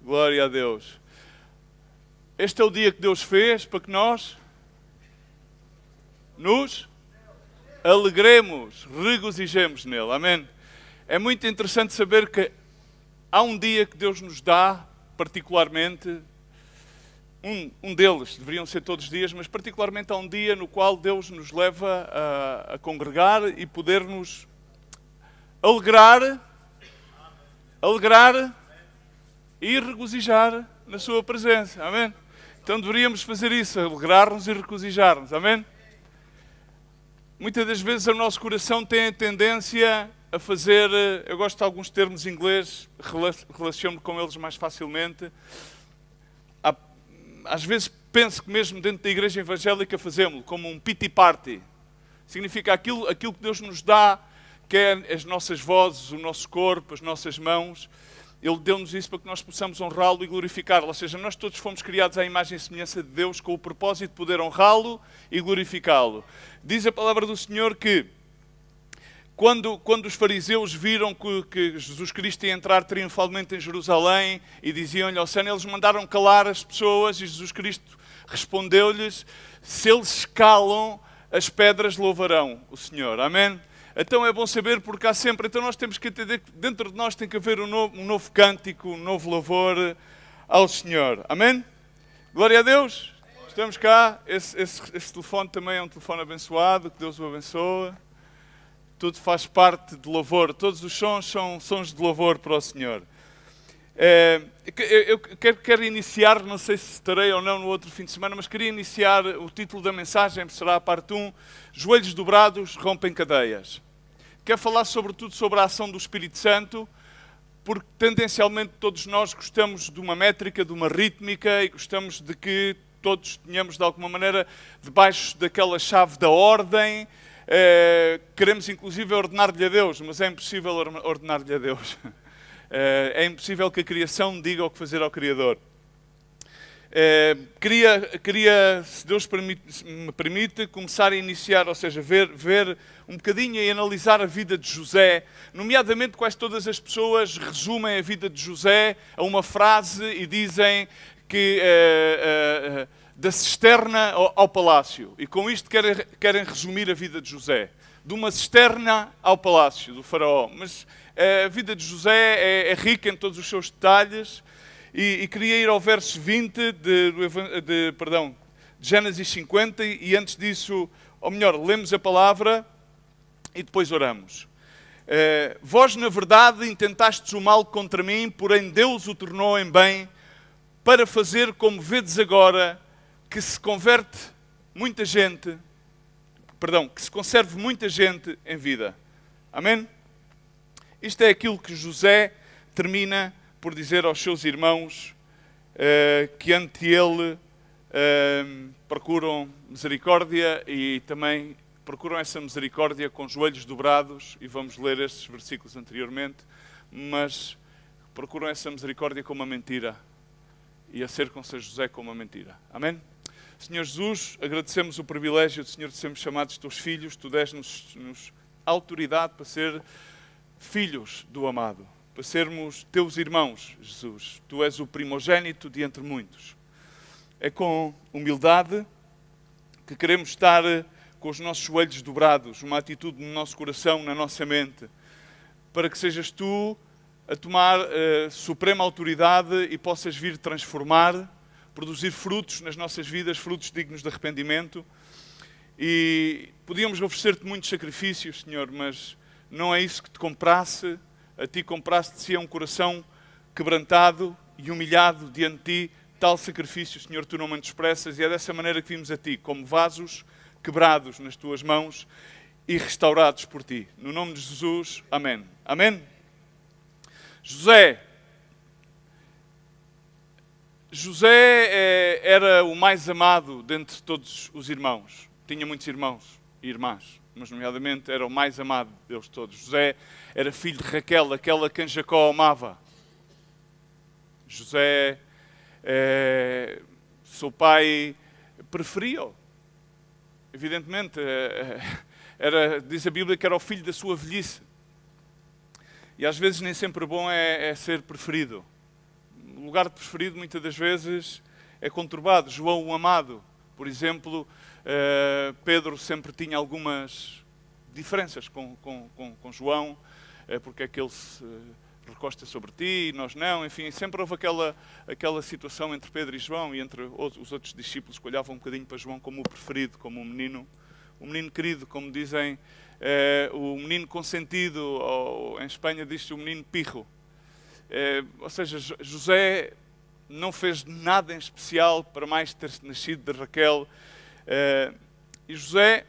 Glória a Deus. Este é o dia que Deus fez para que nós nos alegremos, regozijemos nele. Amém? É muito interessante saber que há um dia que Deus nos dá, particularmente, um deles, deveriam ser todos os dias, mas particularmente há um dia no qual Deus nos leva a congregar e poder-nos alegrar e regozijar na sua presença. Amém? Então deveríamos fazer isso, alegrar-nos e regozijar-nos. Amém? Muitas das vezes o nosso coração tem a tendência a fazer, eu gosto de alguns termos em inglês, relaciono-me com eles mais facilmente. Às vezes penso que mesmo dentro da igreja evangélica fazemos como um pity party. Significa aquilo que Deus nos dá, que é as nossas vozes, o nosso corpo, as nossas mãos. Ele deu-nos isso para que nós possamos honrá-lo e glorificá-lo. Ou seja, nós todos fomos criados à imagem e semelhança de Deus com o propósito de poder honrá-lo e glorificá-lo. Diz a palavra do Senhor que quando os fariseus viram que Jesus Cristo ia entrar triunfalmente em Jerusalém e diziam-lhe ao céu, eles mandaram calar as pessoas e Jesus Cristo respondeu-lhes, se eles se calam, as pedras louvarão o Senhor. Amém? Então é bom saber porque há sempre, então nós temos que entender que dentro de nós tem que haver um novo cântico, um novo louvor ao Senhor. Amém? Glória a Deus. Estamos cá, esse telefone também é um telefone abençoado, que Deus o abençoe. Tudo faz parte de louvor, todos os sons são sons de louvor para o Senhor. Eu quero iniciar, não sei se estarei ou não no outro fim de semana, mas queria iniciar, o título da mensagem será a parte 1, Joelhos dobrados rompem cadeias. Quero falar sobretudo sobre a ação do Espírito Santo, porque tendencialmente todos nós gostamos de uma métrica, de uma rítmica, e gostamos de que todos tenhamos de alguma maneira debaixo daquela chave da ordem. Queremos inclusive ordenar-lhe a Deus, mas é impossível ordenar-lhe a Deus. É impossível que a criação diga o que fazer ao Criador. Queria, se Deus me permite, começar a iniciar, ou seja, ver um bocadinho e analisar a vida de José, nomeadamente quase todas as pessoas resumem a vida de José a uma frase e dizem que da cisterna ao palácio. E com isto querem resumir a vida de José. De uma cisterna ao palácio do faraó. Mas a vida de José é rica em todos os seus detalhes. E queria ir ao verso 20 de Gênesis 50. E antes disso, ou melhor, lemos a palavra e depois oramos. Vós, na verdade, intentastes o mal contra mim, porém Deus o tornou em bem, para fazer como vedes agora, que se converte muita gente, que se conserve muita gente em vida. Amém? Isto é aquilo que José termina por dizer aos seus irmãos que ante ele procuram misericórdia e também procuram essa misericórdia com joelhos dobrados, e vamos ler estes versículos anteriormente, mas procuram essa misericórdia com uma mentira e acercam-se a José com uma mentira. Amém? Senhor Jesus, agradecemos o privilégio de, Senhor, de sermos chamados teus filhos. Tu deste-nos autoridade para ser filhos do amado, para sermos teus irmãos, Jesus. Tu és o primogênito de entre muitos. É com humildade que queremos estar com os nossos joelhos dobrados, uma atitude no nosso coração, na nossa mente, para que sejas tu a tomar suprema autoridade e possas vir transformar, produzir frutos nas nossas vidas, frutos dignos de arrependimento. E podíamos oferecer-te muitos sacrifícios, Senhor, mas não é isso que te comprasse. A ti compraste-se um coração quebrantado e humilhado diante de ti. Tal sacrifício, Senhor, tu não me expressas, e é dessa maneira que vimos a ti, como vasos quebrados nas tuas mãos e restaurados por ti. No nome de Jesus, amém. Amém? José era o mais amado dentre todos os irmãos. Tinha muitos irmãos e irmãs, mas nomeadamente era o mais amado deles todos. José era filho de Raquel, aquela a quem Jacó amava. José, seu pai preferia-o. Evidentemente, diz a Bíblia que era o filho da sua velhice. E às vezes nem sempre bom é ser preferido. o lugar de preferido muitas das vezes é conturbado. João o amado, por exemplo, Pedro sempre tinha algumas diferenças com João, porque é que ele se recosta sobre ti e nós não, enfim, sempre houve aquela situação entre Pedro e João e entre os outros discípulos que olhavam um bocadinho para João como o preferido, como o menino querido, como dizem, o menino consentido, ou em Espanha diz-se o menino pirro. Ou seja, José não fez nada em especial para mais ter nascido de Raquel. E José,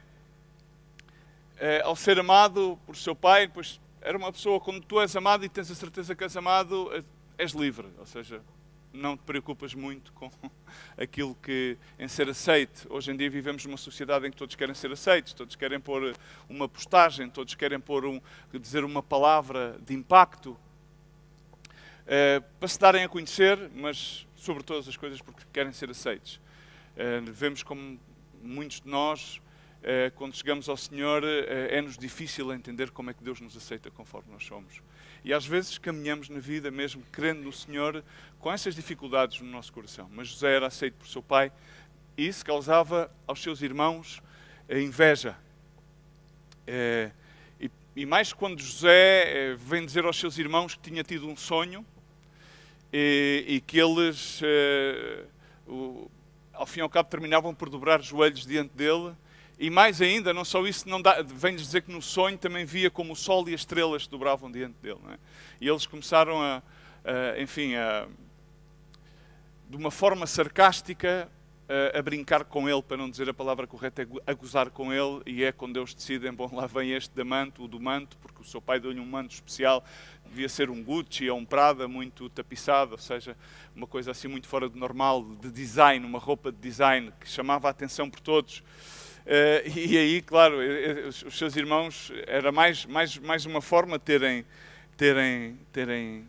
ao ser amado por seu pai, pois era uma pessoa, quando tu és amado e tens a certeza que és amado, és livre. Ou seja, não te preocupas muito com aquilo que em ser aceite. Hoje em dia vivemos numa sociedade em que todos querem ser aceitos, todos querem pôr uma postagem, todos querem dizer uma palavra de impacto, para se darem a conhecer, mas sobre todas as coisas porque querem ser aceitos. Vemos como muitos de nós, quando chegamos ao Senhor, é-nos difícil entender como é que Deus nos aceita conforme nós somos. E às vezes caminhamos na vida mesmo querendo no Senhor com essas dificuldades no nosso coração. Mas José era aceito por seu pai e isso causava aos seus irmãos a inveja. E mais quando José vem dizer aos seus irmãos que tinha tido um sonho e que eles, ao fim e ao cabo, terminavam por dobrar os joelhos diante dele. E mais ainda, não só isso, vem-lhes dizer que no sonho também via como o sol e as estrelas se dobravam diante dele. Não é? E eles começaram de uma forma sarcástica, a brincar com ele, para não dizer a palavra correta, a gozar com ele, e é quando Deus decidem, bom, lá vem este o do manto, porque o seu pai deu-lhe um manto especial, devia ser um Gucci ou um Prada muito tapiçado, ou seja, uma coisa assim muito fora do normal, de design, uma roupa de design, que chamava a atenção por todos. E aí, claro, os seus irmãos, era mais uma forma de terem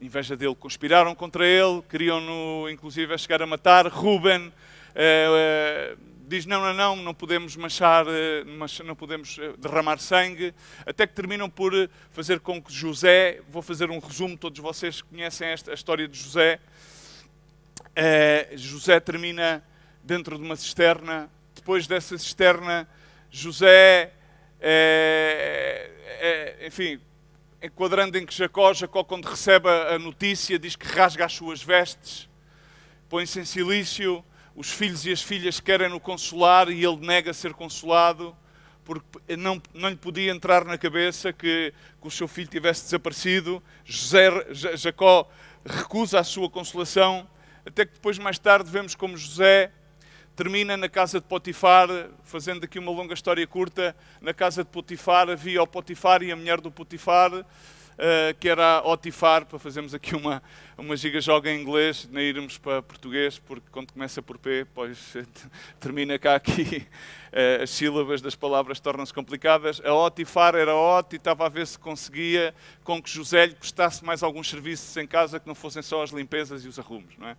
inveja dele. Conspiraram contra ele, queriam-no inclusive chegar a matar. Rúben diz não podemos manchar, não podemos derramar sangue, até que terminam por fazer com que José, vou fazer um resumo, todos vocês conhecem a história de José. José termina dentro de uma cisterna. Depois dessa cisterna, José, enfim, enquadrando em que Jacó, quando recebe a notícia, diz que rasga as suas vestes, põe-se em silício, os filhos e as filhas querem-no consolar e ele nega ser consolado, porque não lhe podia entrar na cabeça que o seu filho tivesse desaparecido. Jacó recusa a sua consolação, até que depois, mais tarde, vemos como José termina na casa de Potifar. Fazendo aqui uma longa história curta, na casa de Potifar havia o Potifar e a mulher do Potifar, que era a Otifar, para fazermos aqui uma giga-joga em inglês, nem irmos para português, porque quando começa por P, depois termina cá aqui, as sílabas das palavras tornam-se complicadas. A Otifar era Ot e estava a ver se conseguia com que José lhe prestasse mais alguns serviços em casa que não fossem só as limpezas e os arrumos, não é?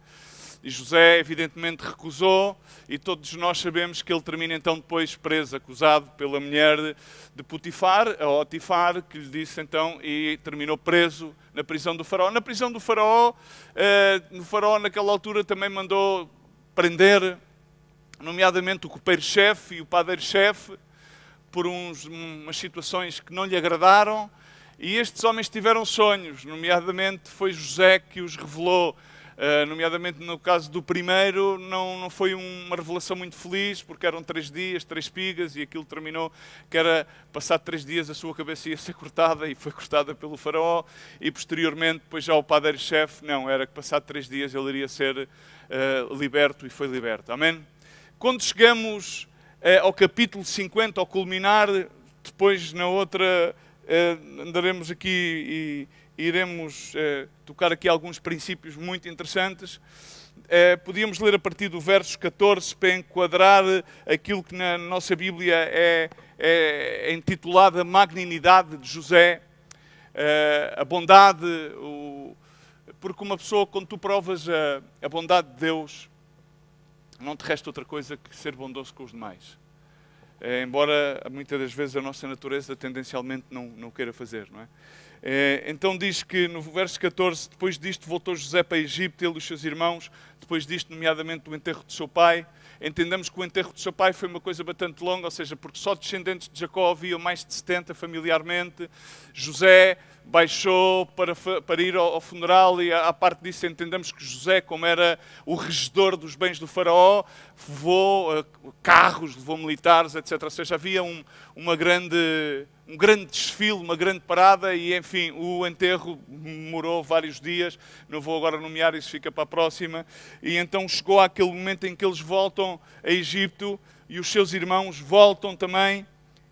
E José, evidentemente, recusou, e todos nós sabemos que ele termina então depois preso, acusado pela mulher de Potifar, a Otifar, que lhe disse então, e terminou preso na prisão do faraó. Na prisão do faraó, o faraó naquela altura também mandou prender, nomeadamente o copeiro-chefe e o padeiro-chefe, por umas situações que não lhe agradaram, e estes homens tiveram sonhos, nomeadamente foi José que os revelou. Nomeadamente no caso do primeiro, não foi uma revelação muito feliz, porque eram 3 dias, 3 espigas, e aquilo terminou que era, passado 3 dias, a sua cabeça ia ser cortada, e foi cortada pelo faraó, e posteriormente, depois já o padeiro-chefe, não, era que passado 3 dias ele iria ser liberto, e foi liberto. Amém? Quando chegamos ao capítulo 50, ao culminar, depois na outra andaremos aqui e iremos tocar aqui alguns princípios muito interessantes. Podíamos ler a partir do verso 14 para enquadrar aquilo que na nossa Bíblia é intitulada a magnanimidade de José, a bondade, porque uma pessoa, quando tu provas a bondade de Deus, não te resta outra coisa que ser bondoso com os demais. embora muitas das vezes a nossa natureza tendencialmente não queira fazer, não é? Então diz que no verso 14, depois disto voltou José para Egito, ele e os seus irmãos, depois disto nomeadamente do enterro do seu pai. Entendamos que o enterro do seu pai foi uma coisa bastante longa, ou seja, porque só descendentes de Jacó havia mais de 70 familiarmente. José baixou para ir ao funeral e à parte disso entendamos que José, como era o regedor dos bens do faraó, levou carros, levou militares, etc. Ou seja, havia um grande desfile, uma grande parada e, enfim, o enterro demorou vários dias. Não vou agora nomear, isso fica para a próxima. E então chegou àquele momento em que eles voltam a Egito e os seus irmãos voltam também.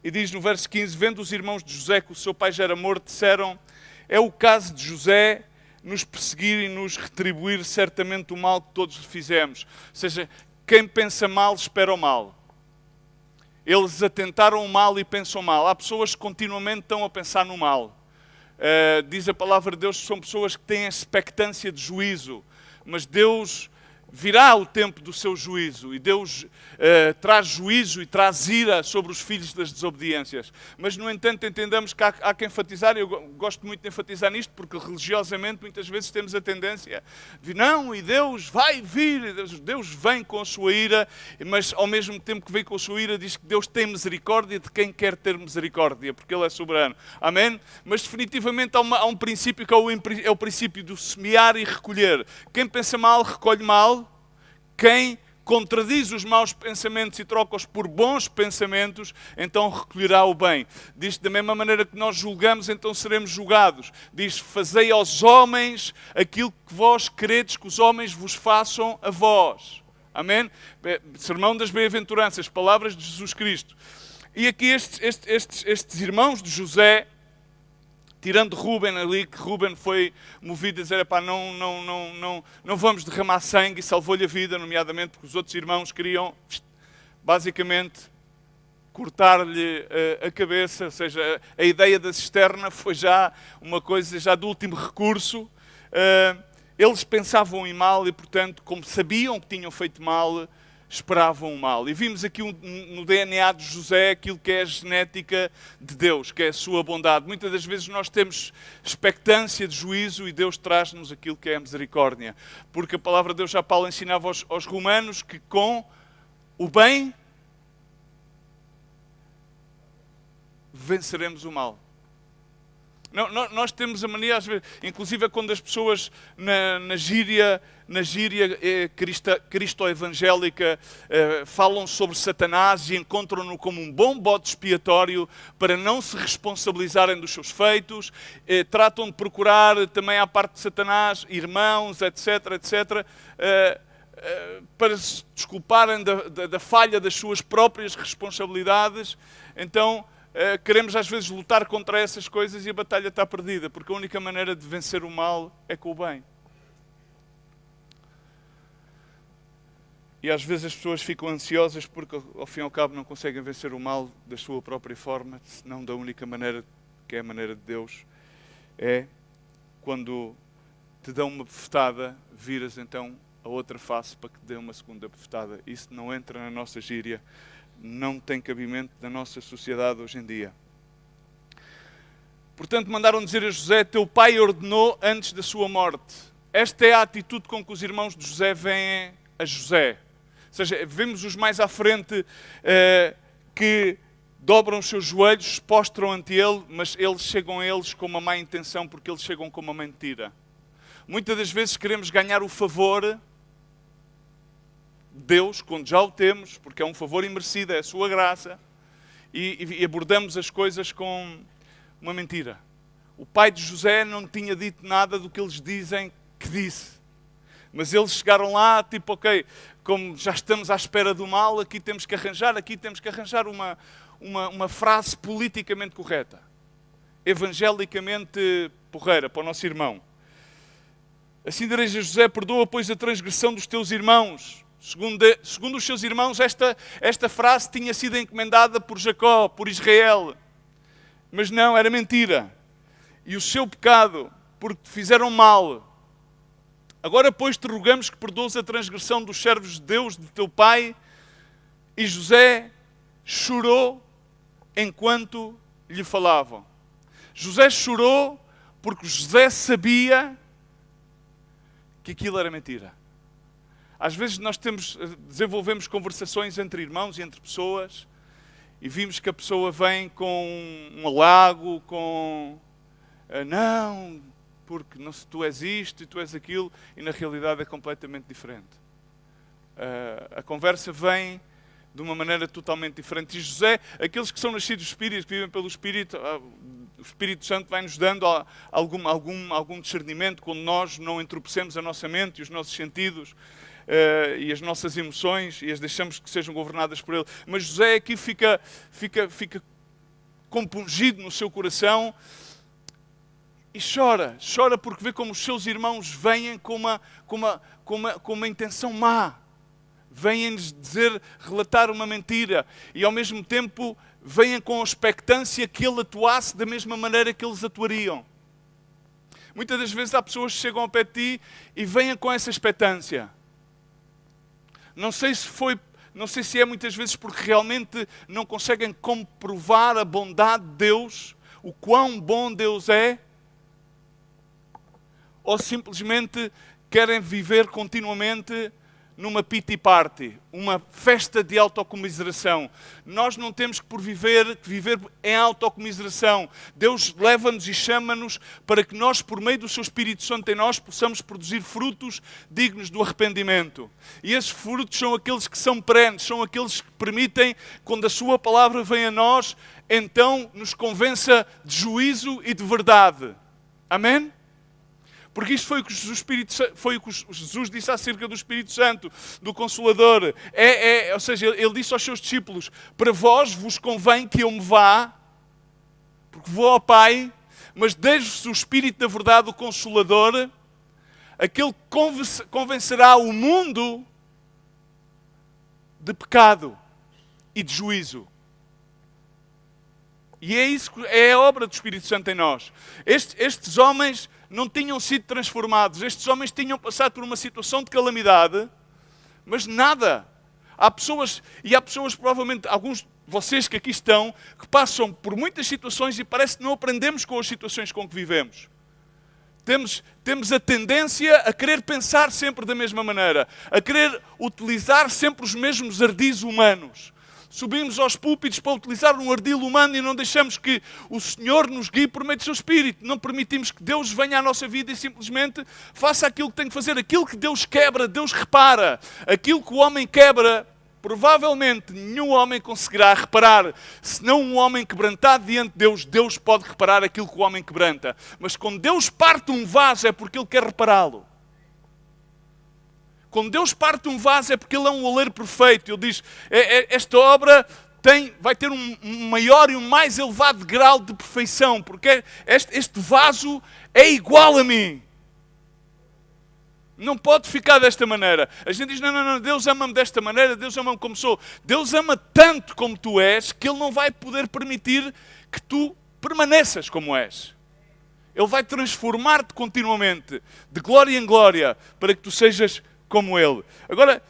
E diz no verso 15, vendo os irmãos de José que o seu pai já era morto, disseram, é o caso de José nos perseguir e nos retribuir certamente o mal que todos lhe fizemos. Ou seja, quem pensa mal, espera o mal. Eles atentaram o mal e pensam mal. Há pessoas que continuamente estão a pensar no mal. Diz a palavra de Deus que são pessoas que têm a expectância de juízo. Mas Deus virá o tempo do seu juízo e Deus traz juízo e traz ira sobre os filhos das desobediências. Mas, no entanto, entendamos que há que enfatizar, eu gosto muito de enfatizar nisto, porque religiosamente muitas vezes temos a tendência de não, e Deus vai vir, Deus vem com a sua ira, mas ao mesmo tempo que vem com a sua ira diz que Deus tem misericórdia de quem quer ter misericórdia, porque Ele é soberano. Amém? Mas definitivamente há um princípio que é o princípio do semear e recolher. Quem pensa mal, recolhe mal. Quem contradiz os maus pensamentos e troca-os por bons pensamentos, então recolherá o bem. Diz da mesma maneira que nós julgamos, então seremos julgados. Diz, fazei aos homens aquilo que vós queredes que os homens vos façam a vós. Amém? Sermão das Bem-aventuranças, palavras de Jesus Cristo. E aqui estes irmãos de José, tirando Rúben ali, que Rúben foi movido a dizer, não vamos derramar sangue, e salvou-lhe a vida, nomeadamente porque os outros irmãos queriam, basicamente, cortar-lhe a cabeça, ou seja, a ideia da cisterna foi já uma coisa já do último recurso. Eles pensavam em mal e, portanto, como sabiam que tinham feito mal, esperavam o mal. E vimos aqui no DNA de José aquilo que é a genética de Deus, que é a sua bondade. Muitas das vezes nós temos expectância de juízo e Deus traz-nos aquilo que é a misericórdia. Porque a palavra de Deus, já Paulo ensinava aos romanos que com o bem venceremos o mal. Nós temos a mania, às vezes, inclusive quando as pessoas na gíria cristo-evangélica falam sobre Satanás e encontram-no como um bom bode expiatório para não se responsabilizarem dos seus feitos, tratam de procurar também à parte de Satanás, irmãos, etc., para se desculparem da falha das suas próprias responsabilidades. Então, queremos às vezes lutar contra essas coisas e a batalha está perdida, porque a única maneira de vencer o mal é com o bem. E às vezes as pessoas ficam ansiosas porque ao fim e ao cabo não conseguem vencer o mal da sua própria forma, senão da única maneira, que é a maneira de Deus, é quando te dão uma bofetada, viras então a outra face para que te dê uma segunda bofetada. Isso não entra na nossa gíria, não tem cabimento na nossa sociedade hoje em dia. Portanto, mandaram dizer a José, teu pai ordenou antes da sua morte. Esta é a atitude com que os irmãos de José veem a José. Ou seja, vemos os mais à frente que dobram os seus joelhos, postram ante ele, mas eles chegam a eles com uma má intenção, porque eles chegam com uma mentira. Muitas das vezes queremos ganhar o favor Deus, quando já o temos, porque é um favor imerecido, é a sua graça, e abordamos as coisas com uma mentira. O pai de José não tinha dito nada do que eles dizem que disse. Mas eles chegaram lá, tipo, ok, como já estamos à espera do mal, aqui temos que arranjar uma frase politicamente correta, evangelicamente porreira para o nosso irmão. Assim direis a José, perdoa, pois, a transgressão dos teus irmãos. Segundo os seus irmãos, esta frase tinha sido encomendada por Jacó, por Israel. Mas não, era mentira. E o seu pecado, porque te fizeram mal. Agora, pois, te rogamos que perdoes a transgressão dos servos de Deus, de teu pai. E José chorou enquanto lhe falavam. José chorou porque José sabia que aquilo era mentira. Às vezes nós desenvolvemos conversações entre irmãos e entre pessoas e vimos que a pessoa vem com um halago, com não, porque não, se tu és isto e tu és aquilo, e na realidade é completamente diferente. A conversa vem de uma maneira totalmente diferente. E José, aqueles que são nascidos do Espírito, que vivem pelo Espírito, o Espírito Santo vai-nos dando algum discernimento quando nós não entorpecemos a nossa mente e os nossos sentidos e as nossas emoções e as deixamos que sejam governadas por Ele. Mas José aqui fica compungido no seu coração e chora porque vê como os seus irmãos vêm com uma intenção má. Vêm-lhes relatar uma mentira e ao mesmo tempo vêm com a expectância que ele atuasse da mesma maneira que eles atuariam. Muitas das vezes há pessoas que chegam ao pé de ti e vêm com essa expectância. Não sei se é muitas vezes porque realmente não conseguem comprovar a bondade de Deus, o quão bom Deus é, ou simplesmente querem viver continuamente numa pity party, uma festa de autocomiseração. Nós não temos que viver em autocomiseração. Deus leva-nos e chama-nos para que nós, por meio do seu Espírito Santo em nós, possamos produzir frutos dignos do arrependimento. E esses frutos são aqueles que são perenes, são aqueles que permitem, quando a sua palavra vem a nós, então nos convença de juízo e de verdade. Amém? Porque isto foi o que Jesus disse acerca do Espírito Santo, do Consolador. Ou seja, ele disse aos seus discípulos, para vós vos convém que eu me vá, porque vou ao Pai, mas deixe-vos o Espírito da verdade, o Consolador, aquele que convencerá o mundo de pecado e de juízo. E é a obra do Espírito Santo em nós. Estes homens não tinham sido transformados. Estes homens tinham passado por uma situação de calamidade, mas nada. Há pessoas provavelmente, alguns de vocês que aqui estão, que passam por muitas situações e parece que não aprendemos com as situações com que vivemos. Temos a tendência a querer pensar sempre da mesma maneira, a querer utilizar sempre os mesmos ardis humanos. Subimos aos púlpitos para utilizar um ardil humano e não deixamos que o Senhor nos guie por meio do seu Espírito. Não permitimos que Deus venha à nossa vida e simplesmente faça aquilo que tem que fazer. Aquilo que Deus quebra, Deus repara. Aquilo que o homem quebra, provavelmente nenhum homem conseguirá reparar. Senão um homem quebrantado diante de Deus, Deus pode reparar aquilo que o homem quebranta. Mas quando Deus parte um vaso é porque Ele quer repará-lo. Quando Deus parte um vaso é porque Ele é um oleiro perfeito. Ele diz, esta obra vai ter um maior e um mais elevado grau de perfeição, porque este vaso é igual a mim. Não pode ficar desta maneira. A gente diz, não, Deus ama-me desta maneira, Deus ama-me como sou. Deus ama tanto como tu és, que Ele não vai poder permitir que tu permaneças como és. Ele vai transformar-te continuamente, de glória em glória, para que tu sejas como Ele. Agora,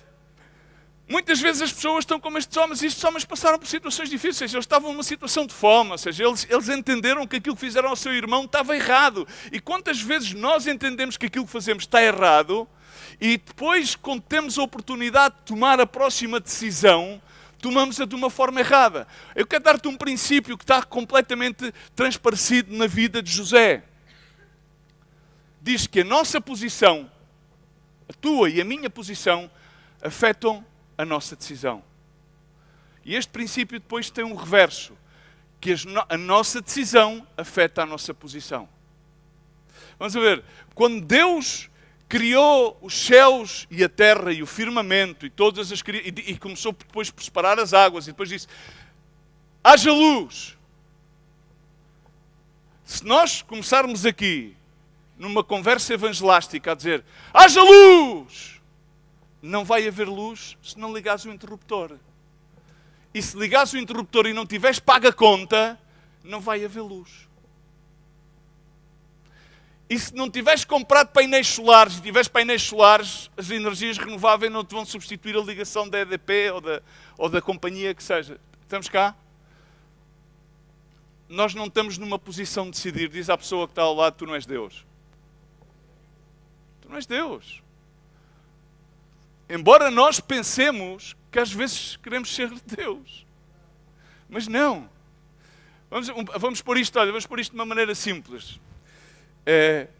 muitas vezes as pessoas estão como estes homens, e estes homens passaram por situações difíceis, eles estavam numa situação de fome, ou seja, eles entenderam que aquilo que fizeram ao seu irmão estava errado. E quantas vezes nós entendemos que aquilo que fazemos está errado, e depois, quando temos a oportunidade de tomar a próxima decisão, tomamos-a de uma forma errada. Eu quero dar-te um princípio que está completamente transparecido na vida de José. Diz que a nossa posição, a tua e a minha posição, afetam a nossa decisão. E este princípio depois tem um reverso, que a nossa decisão afeta a nossa posição. Vamos ver, quando Deus criou os céus e a terra e o firmamento e começou depois por separar as águas e depois disse, haja luz. Se nós começarmos aqui numa conversa evangelástica a dizer, haja luz! Não vai haver luz se não ligares o interruptor. E se ligares o interruptor e não tiveres paga a conta, não vai haver luz. E se não tiveres comprado painéis solares, e tiveres painéis solares, as energias renováveis não te vão substituir a ligação da EDP ou da companhia que seja. Estamos cá? Nós não estamos numa posição de decidir. Diz à pessoa que está ao lado, tu não és Deus. Tu não és Deus. Embora nós pensemos que às vezes queremos ser Deus. Mas não. Vamos pôr isto, olha, vamos pôr isto de uma maneira simples.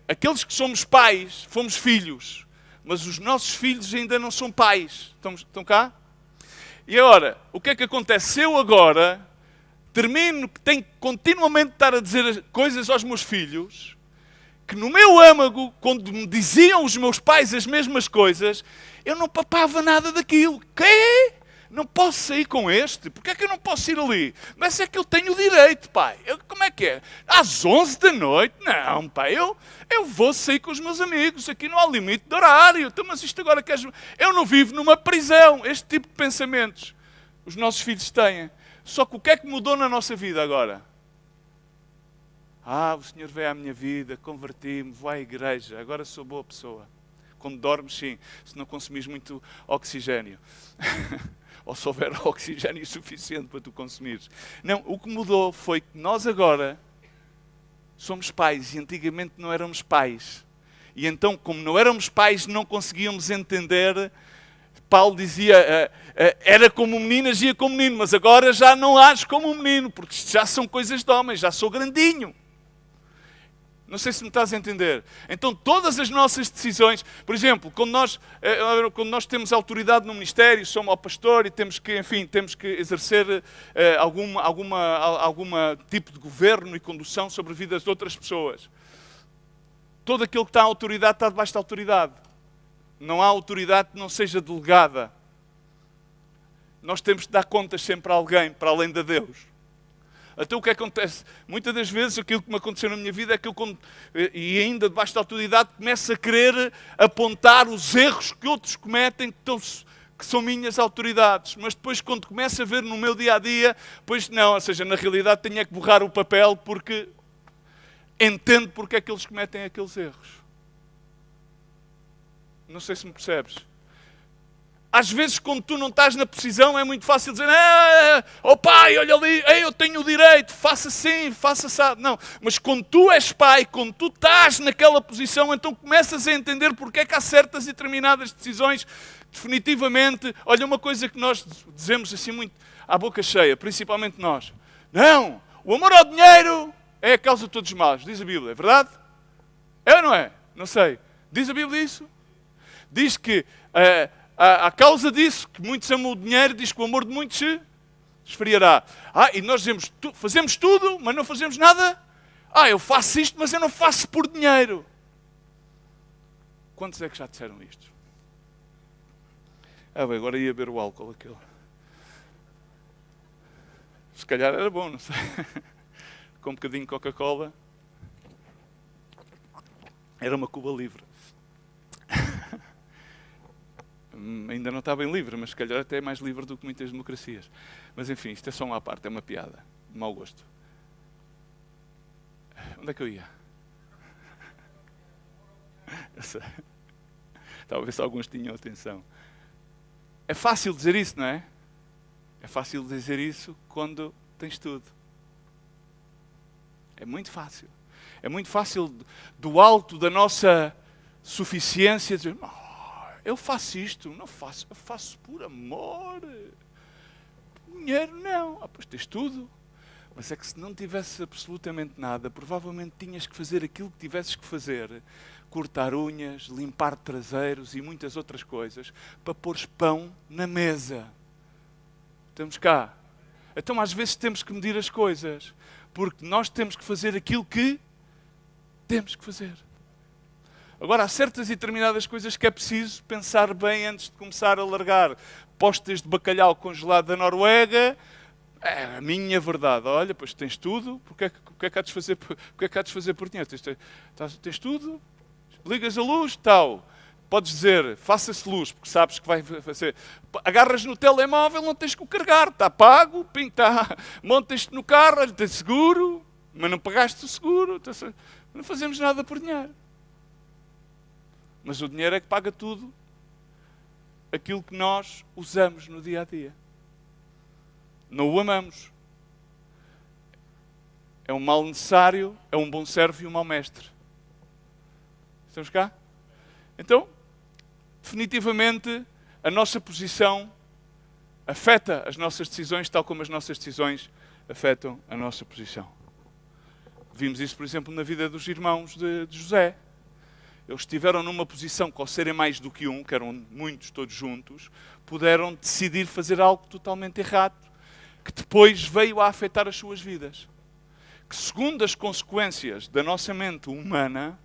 Aqueles que somos pais, fomos filhos. Mas os nossos filhos ainda não são pais. Estão cá? E agora, o que é que acontece? Se eu agora termino que tenho que continuamente estar a dizer coisas aos meus filhos, que no meu âmago, quando me diziam os meus pais as mesmas coisas, eu não papava nada daquilo. Quê? Não posso sair com este? Porquê é que eu não posso ir ali? Mas é que eu tenho o direito, pai. Como é que é? Às 11 da noite? Não, pai. Eu vou sair com os meus amigos. Aqui não há limite de horário. Então, mas isto agora queres... Eu não vivo numa prisão. Este tipo de pensamentos os nossos filhos têm. Só que o que é que mudou na nossa vida agora? O Senhor veio à minha vida, converti-me, vou à igreja, agora sou boa pessoa. Quando dormes, sim, se não consumires muito oxigênio. Ou se houver oxigênio suficiente para tu consumires. Não, o que mudou foi que nós agora somos pais e antigamente não éramos pais. E então, como não éramos pais, não conseguíamos entender. Paulo dizia, era como um menino, agia como um menino, mas agora já não ajo como um menino, porque já são coisas de homem, já sou grandinho. Não sei se me estás a entender. Então todas as nossas decisões, por exemplo, quando nós temos autoridade no ministério, somos ao pastor e temos que exercer alguma tipo de governo e condução sobre a vida de outras pessoas. Todo aquele que está à autoridade está debaixo da autoridade. Não há autoridade que não seja delegada. Nós temos de dar contas sempre a alguém, para além de Deus. Então o que acontece? Muitas das vezes aquilo que me aconteceu na minha vida é que eu, e ainda debaixo da autoridade, começo a querer apontar os erros que outros cometem, que são minhas autoridades. Mas depois quando começo a ver no meu dia-a-dia, pois não, ou seja, na realidade tenho é que borrar o papel porque entendo porque é que eles cometem aqueles erros. Não sei se me percebes. Às vezes, quando tu não estás na posição, é muito fácil dizer pai, olha ali, eu tenho o direito, faça assim, faça assim. Não, mas quando tu és pai, quando tu estás naquela posição, então começas a entender porque é que há certas e determinadas decisões, definitivamente, olha, uma coisa que nós dizemos assim muito à boca cheia, principalmente nós. Não, o amor ao dinheiro é a causa de todos os males, diz a Bíblia, é verdade? É ou não é? Não sei. Diz a Bíblia isso? Diz que a causa disso, que muitos amam o dinheiro, diz que o amor de muitos se esfriará. E nós dizemos, fazemos tudo, mas não fazemos nada? Eu faço isto, mas eu não faço por dinheiro. Quantos é que já disseram isto? Agora ia beber o álcool aquele. Se calhar era bom, não sei. Com um bocadinho de Coca-Cola. Era uma Cuba livre. Ainda não está bem livre, mas se calhar até é mais livre do que muitas democracias. Mas enfim, isto é só uma parte, é uma piada. De mau gosto. Onde é que eu ia? Eu sei. Talvez alguns tinham atenção. É fácil dizer isso, não é? É fácil dizer isso quando tens tudo. É muito fácil. É muito fácil do alto da nossa suficiência dizer... Eu faço isto, não faço, eu faço por amor. Dinheiro não. Pois tens tudo. Mas é que se não tivesse absolutamente nada, provavelmente tinhas que fazer aquilo que tivesses que fazer. Cortar unhas, limpar traseiros e muitas outras coisas para pôres pão na mesa. Estamos cá. Então às vezes temos que medir as coisas. Porque nós temos que fazer aquilo que temos que fazer. Agora, há certas e determinadas coisas que é preciso pensar bem antes de começar a largar postas de bacalhau congelado da Noruega. É a minha verdade. Olha, pois tens tudo, o que é que há de fazer por dinheiro? Tens tudo, ligas a luz, tal. Podes dizer, faça-se luz, porque sabes que vai fazer. Agarras no telemóvel, não tens que o carregar, está pago, montas-te no carro, olha, tens seguro, mas não pagaste o seguro. Não fazemos nada por dinheiro. Mas o dinheiro é que paga tudo aquilo que nós usamos no dia-a-dia. não o amamos. É um mal necessário, é um bom servo e um mau mestre. Estamos cá? Então, definitivamente, a nossa posição afeta as nossas decisões, tal como as nossas decisões afetam a nossa posição. Vimos isso, por exemplo, na vida dos irmãos de José. Eles estiveram numa posição que, ao serem mais do que um, que eram muitos todos juntos, puderam decidir fazer algo totalmente errado, que depois veio a afetar as suas vidas. Que, segundo as consequências da nossa mente humana,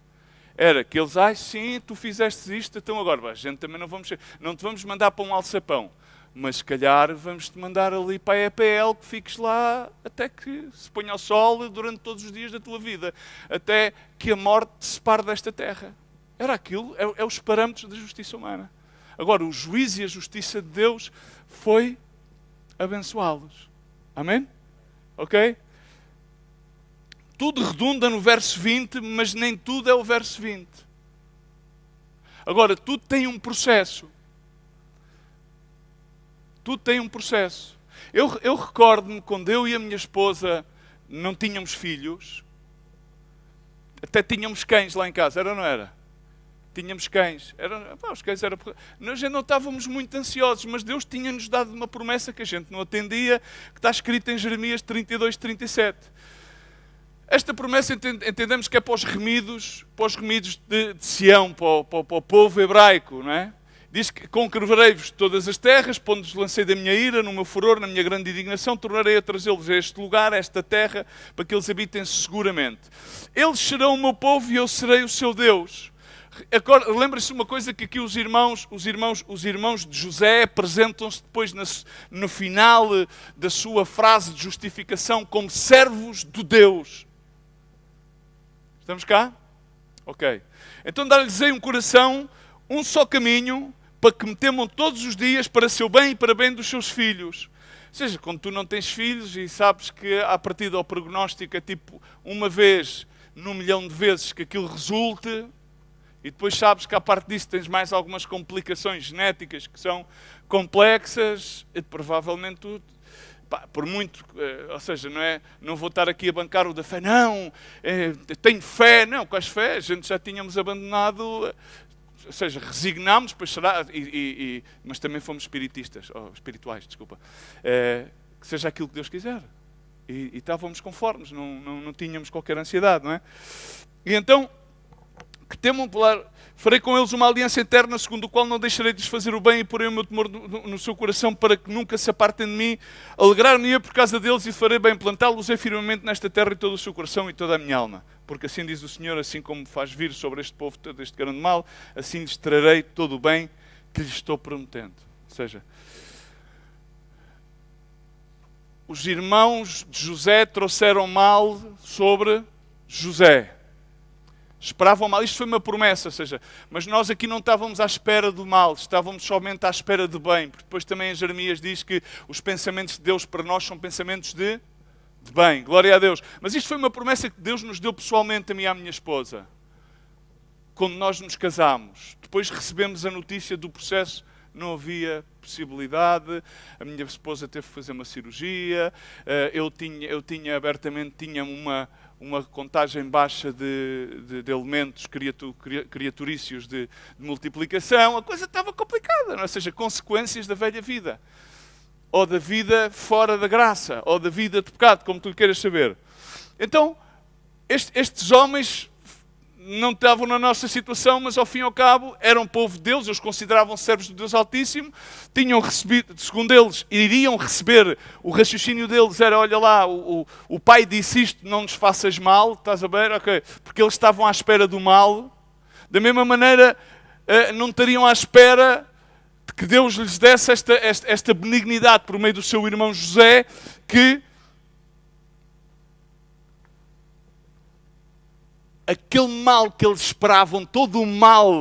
era que eles, sim, tu fizeste isto, então agora, a gente também não te vamos mandar para um alçapão, mas se calhar vamos-te mandar ali para a EPL, que fiques lá até que se ponha ao sol durante todos os dias da tua vida, até que a morte te separe desta terra. Era aquilo, é os parâmetros da justiça humana. Agora, o juízo e a justiça de Deus foi abençoá-los. Amém? Ok? Tudo redunda no verso 20, mas nem tudo é o verso 20. Agora, tudo tem um processo. Tudo tem um processo. Eu recordo-me quando eu e a minha esposa não tínhamos filhos, até tínhamos cães lá em casa, era ou não era? Tínhamos cães. Os cães eram... Nós já não estávamos muito ansiosos, mas Deus tinha-nos dado uma promessa que a gente não atendia, que está escrita em Jeremias 32, 37. Esta promessa entendemos que é para os remidos de Sião, para o povo hebraico, não é? Diz que conquervarei-vos todas as terras, pondo-vos lancei da minha ira, no meu furor, na minha grande indignação, tornarei a trazê-los a este lugar, a esta terra, para que eles habitem seguramente. Eles serão o meu povo e eu serei o seu Deus. Lembra-se uma coisa que aqui os irmãos de José apresentam-se depois no final da sua frase de justificação como servos de Deus. Estamos cá? Ok. Então dar-lhes-ei um coração, um só caminho, para que me temam todos os dias para seu bem e para bem dos seus filhos. Ou seja, quando tu não tens filhos e sabes que a partir do prognóstico é tipo uma vez num milhão de vezes que aquilo resulte, e depois sabes que à parte disso tens mais algumas complicações genéticas que são complexas, e provavelmente tu, por muito, ou seja, não vou estar aqui a bancar o da fé, não, tenho fé, não, com as fé, a gente já tínhamos abandonado, ou seja, resignámos, pois será, mas também fomos espirituais, desculpa, que seja aquilo que Deus quiser. E estávamos conformes, não tínhamos qualquer ansiedade, não é? E então, que temam farei com eles uma aliança eterna, segundo o qual não deixarei de lhes fazer o bem e porei o meu temor no seu coração para que nunca se apartem de mim. Alegrar-me-ia por causa deles e farei bem plantá-los firmemente nesta terra e todo o seu coração e toda a minha alma. Porque assim diz o Senhor, assim como faz vir sobre este povo todo este grande mal, assim lhes trarei todo o bem que lhes estou prometendo. Ou seja, os irmãos de José trouxeram mal sobre José. Esperavam mal, isto foi uma promessa, ou seja, mas nós aqui não estávamos à espera do mal, estávamos somente à espera de bem, porque depois também em Jeremias diz que os pensamentos de Deus para nós são pensamentos de bem, glória a Deus. Mas isto foi uma promessa que Deus nos deu pessoalmente a mim e à minha esposa, quando nós nos casámos. Depois recebemos a notícia do processo, não havia possibilidade, a minha esposa teve que fazer uma cirurgia, eu tinha abertamente, uma contagem baixa de elementos criaturícios de multiplicação, a coisa estava complicada, não é? Ou seja, consequências da velha vida, ou da vida fora da graça, ou da vida de pecado, como tu queiras saber. Então, estes homens não estavam na nossa situação, mas ao fim e ao cabo eram povo de Deus, eles consideravam servos do Deus Altíssimo, tinham recebido, segundo eles, iriam receber, o raciocínio deles era, olha lá, o pai disse isto, não nos faças mal, estás a ver? Ok, porque eles estavam à espera do mal, da mesma maneira não estariam à espera de que Deus lhes desse esta benignidade por meio do seu irmão José, que aquele mal que eles esperavam, todo o mal,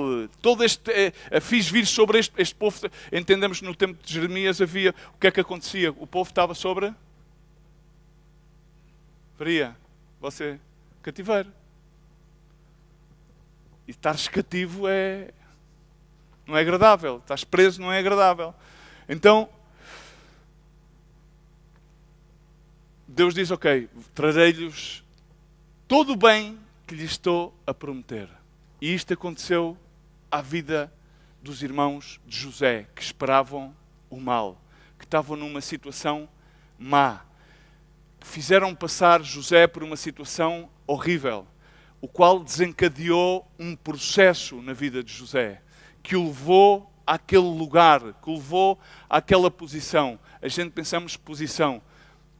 fiz vir sobre este povo. Entendemos que no tempo de Jeremias havia, o que é que acontecia? O povo estava sobre cativeiro. E estares cativo não é agradável, estás preso não é agradável. Então, Deus diz, ok, trarei-lhes todo o bem que lhes estou a prometer. E isto aconteceu à vida dos irmãos de José, que esperavam o mal, que estavam numa situação má, que fizeram passar José por uma situação horrível, o qual desencadeou um processo na vida de José, que o levou àquele lugar, que o levou àquela posição. A gente pensamos posição,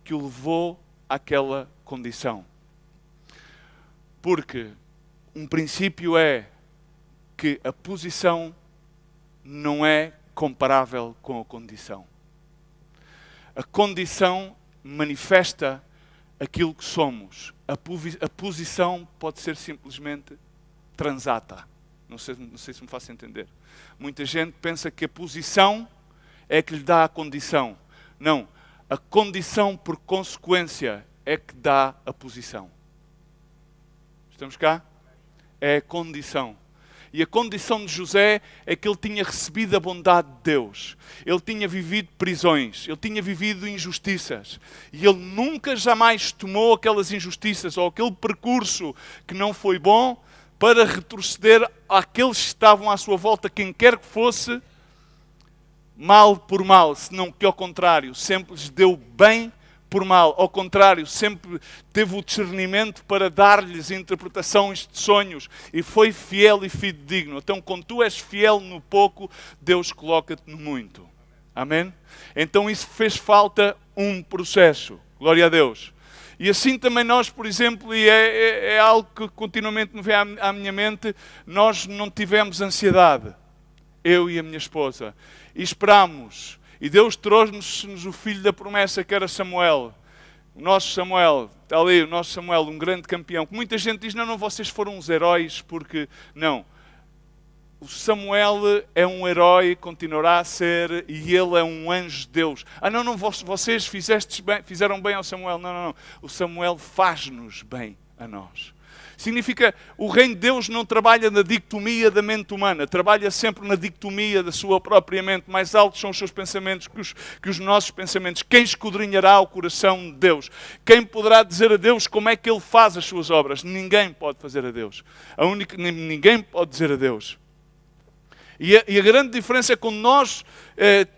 que o levou àquela condição. Porque um princípio é que a posição não é comparável com a condição. A condição manifesta aquilo que somos. A posição pode ser simplesmente transata. Não sei se me faço entender. Muita gente pensa que a posição é que lhe dá a condição. Não. A condição, por consequência, é que dá a posição. Estamos cá? É a condição. E a condição de José é que ele tinha recebido a bondade de Deus. Ele tinha vivido prisões, ele tinha vivido injustiças. E ele nunca jamais tomou aquelas injustiças ou aquele percurso que não foi bom para retroceder àqueles que estavam à sua volta, quem quer que fosse, mal por mal, senão que ao contrário, sempre lhes deu bem por mal. Ao contrário, sempre teve o discernimento para dar-lhes interpretações de sonhos e foi fiel e fidedigno. Então, quando tu és fiel no pouco, Deus coloca-te no muito. Amém? Então isso fez falta um processo. Glória a Deus. E assim também nós, por exemplo, e é algo que continuamente me vem à minha mente, nós não tivemos ansiedade, eu e a minha esposa, e esperámos. E Deus trouxe-nos o filho da promessa, que era Samuel. O nosso Samuel, está ali, o nosso Samuel, um grande campeão. Que muita gente diz, não, vocês foram uns heróis, porque... Não. O Samuel é um herói, continuará a ser, e ele é um anjo de Deus. Não, vocês fizeram bem ao Samuel. Não. O Samuel faz-nos bem a nós. Significa, o reino de Deus não trabalha na dicotomia da mente humana, trabalha sempre na dicotomia da sua própria mente. Mais altos são os seus pensamentos que os nossos pensamentos. Quem esquadrinhará o coração de Deus? Quem poderá dizer a Deus como é que Ele faz as suas obras? Ninguém pode fazer a Deus. Ninguém pode dizer a Deus. E a grande diferença é quando nós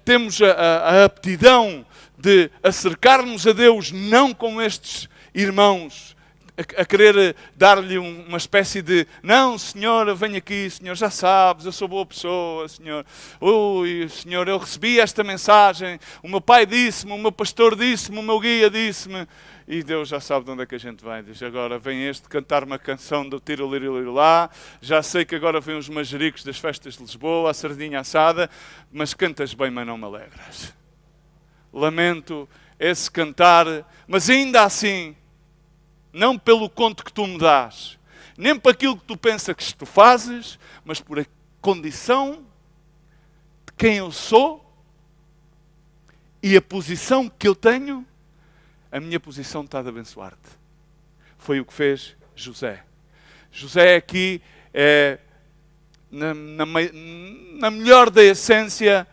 temos a aptidão de acercar-nos a Deus, não como estes irmãos, a querer dar-lhe uma espécie de, não, Senhor, vem aqui, Senhor, já sabes, eu sou boa pessoa, Senhor. Ui, Senhor, eu recebi esta mensagem, o meu pai disse-me, o meu pastor disse-me, o meu guia disse-me. E Deus já sabe de onde é que a gente vai. Diz, agora vem este cantar uma canção do Tiro Liro lá. Já sei que agora vem os manjericos das festas de Lisboa, a sardinha assada, mas cantas bem, mas não me alegras. Lamento esse cantar, mas ainda assim, não pelo conto que tu me dás, nem para aquilo que tu pensas que tu fazes, mas por a condição de quem eu sou e a posição que eu tenho. A minha posição está de abençoar-te. Foi o que fez José. José aqui, na melhor da essência,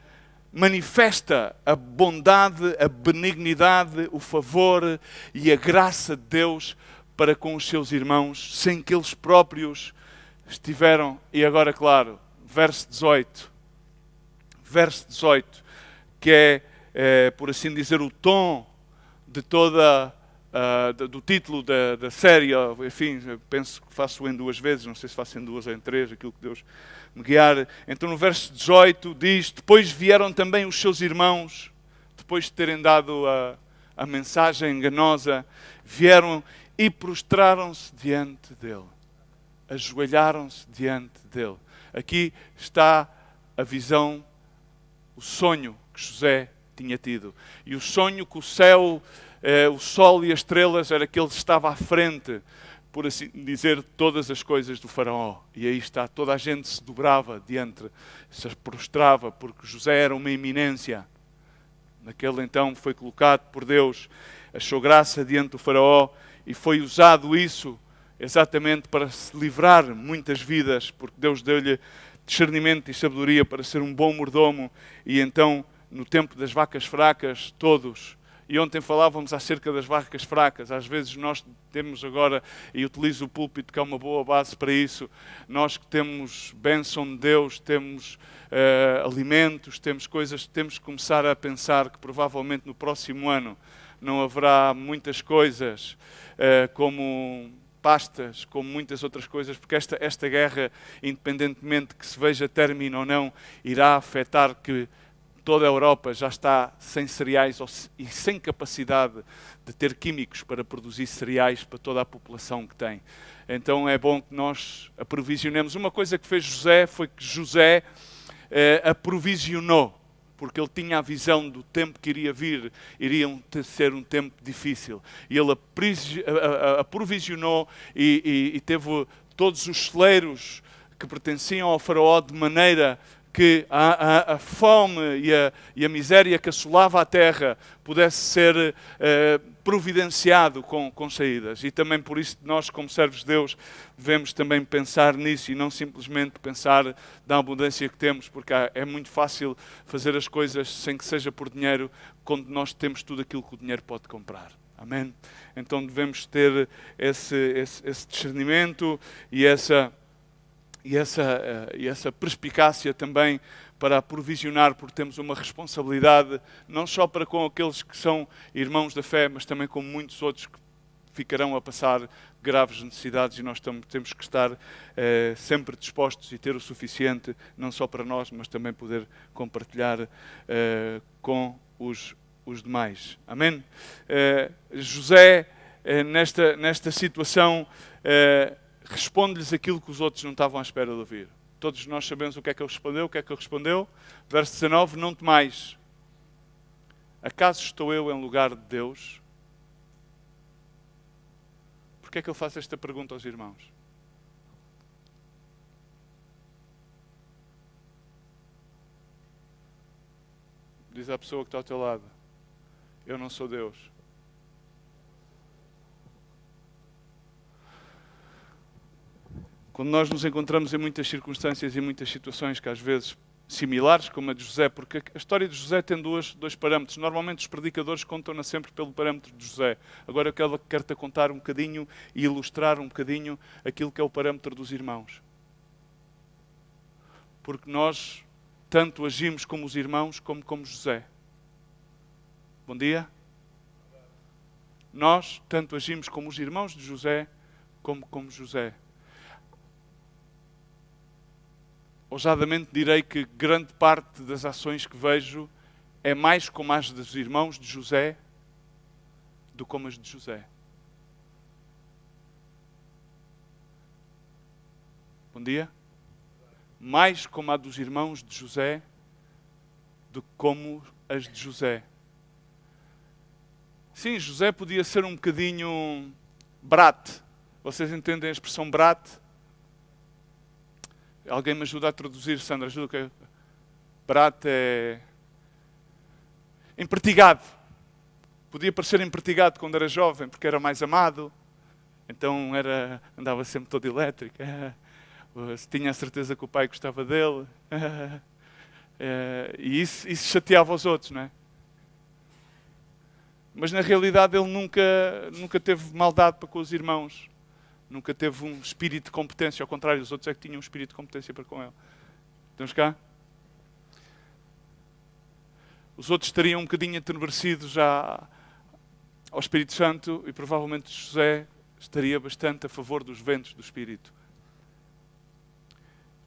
manifesta a bondade, a benignidade, o favor e a graça de Deus para com os seus irmãos, sem que eles próprios estiveram. E agora, claro, verso 18. Verso 18, que é, por assim dizer, o tom de toda, do título da série, enfim, penso que faço em 2 vezes, não sei se faço em 2 ou em 3, aquilo que Deus me guiar. Então no verso 18 diz, depois vieram também os seus irmãos, depois de terem dado a mensagem enganosa, vieram e prostraram-se diante dele, ajoelharam-se diante dele. Aqui está a visão, o sonho que José tinha tido. E o sonho que o céu, o sol e as estrelas era que ele estava à frente, por assim dizer, todas as coisas do faraó. E aí está, toda a gente se dobrava diante, se prostrava, porque José era uma eminência. Naquele então foi colocado por Deus, achou graça diante do faraó e foi usado isso exatamente para se livrar muitas vidas, porque Deus deu-lhe discernimento e sabedoria para ser um bom mordomo. E então, no tempo das vacas fracas, todos E ontem falávamos acerca das vacas fracas. Às vezes nós temos agora, e utilizo o púlpito que é uma boa base para isso, nós que temos bênção de Deus, temos alimentos, temos coisas, temos que começar a pensar que provavelmente no próximo ano não haverá muitas coisas como pastas, como muitas outras coisas, porque esta guerra, independentemente que se veja término ou não, irá afetar que toda a Europa já está sem cereais e sem capacidade de ter químicos para produzir cereais para toda a população que tem. Então é bom que nós aprovisionemos. Uma coisa que fez José foi que José aprovisionou, porque ele tinha a visão do tempo que iria vir, iria ser um tempo difícil. E ele aprovisionou e teve todos os celeiros que pertenciam ao faraó de maneira que a fome e a miséria que assolava a terra pudesse ser providenciado com saídas. E também por isso nós, como servos de Deus, devemos também pensar nisso e não simplesmente pensar da abundância que temos, porque é muito fácil fazer as coisas sem que seja por dinheiro, quando nós temos tudo aquilo que o dinheiro pode comprar. Amém? Então devemos ter esse discernimento e essa perspicácia também para aprovisionar, porque temos uma responsabilidade não só para com aqueles que são irmãos da fé, mas também com muitos outros que ficarão a passar graves necessidades, e nós temos que estar sempre dispostos e ter o suficiente, não só para nós, mas também poder compartilhar com os demais. Amém? José, nesta situação, responde-lhes aquilo que os outros não estavam à espera de ouvir. Todos nós sabemos o que é que ele respondeu. O que é que ele respondeu? Verso 19, não temais. Acaso estou eu em lugar de Deus? Porquê é que eu faço esta pergunta aos irmãos? Diz à pessoa que está ao teu lado, eu não sou Deus. Quando nós nos encontramos em muitas circunstâncias e muitas situações que às vezes similares, como a de José, porque a história de José tem dois parâmetros. Normalmente os predicadores contam-na sempre pelo parâmetro de José. Agora eu quero-te contar um bocadinho e ilustrar um bocadinho aquilo que é o parâmetro dos irmãos. Porque nós tanto agimos como os irmãos como José. Bom dia. Nós tanto agimos como os irmãos de José como José. Ousadamente direi que grande parte das ações que vejo é mais como as dos irmãos de José do que como as de José. Bom dia. Mais como a dos irmãos de José do que como as de José. Sim, José podia ser um bocadinho brat. Vocês entendem a expressão brat? Alguém me ajuda a traduzir, Sandra? Ajuda o que? Brat é empertigado. Podia parecer empertigado quando era jovem, porque era mais amado. Então andava sempre todo elétrico. Tinha a certeza que o pai gostava dele. E isso chateava os outros, não é? Mas na realidade ele nunca teve maldade para com os irmãos. Nunca teve um espírito de competência. Ao contrário, os outros é que tinham um espírito de competência para com ele. Estamos cá? Os outros estariam um bocadinho atenebrecidos já ao Espírito Santo e provavelmente José estaria bastante a favor dos ventos do Espírito.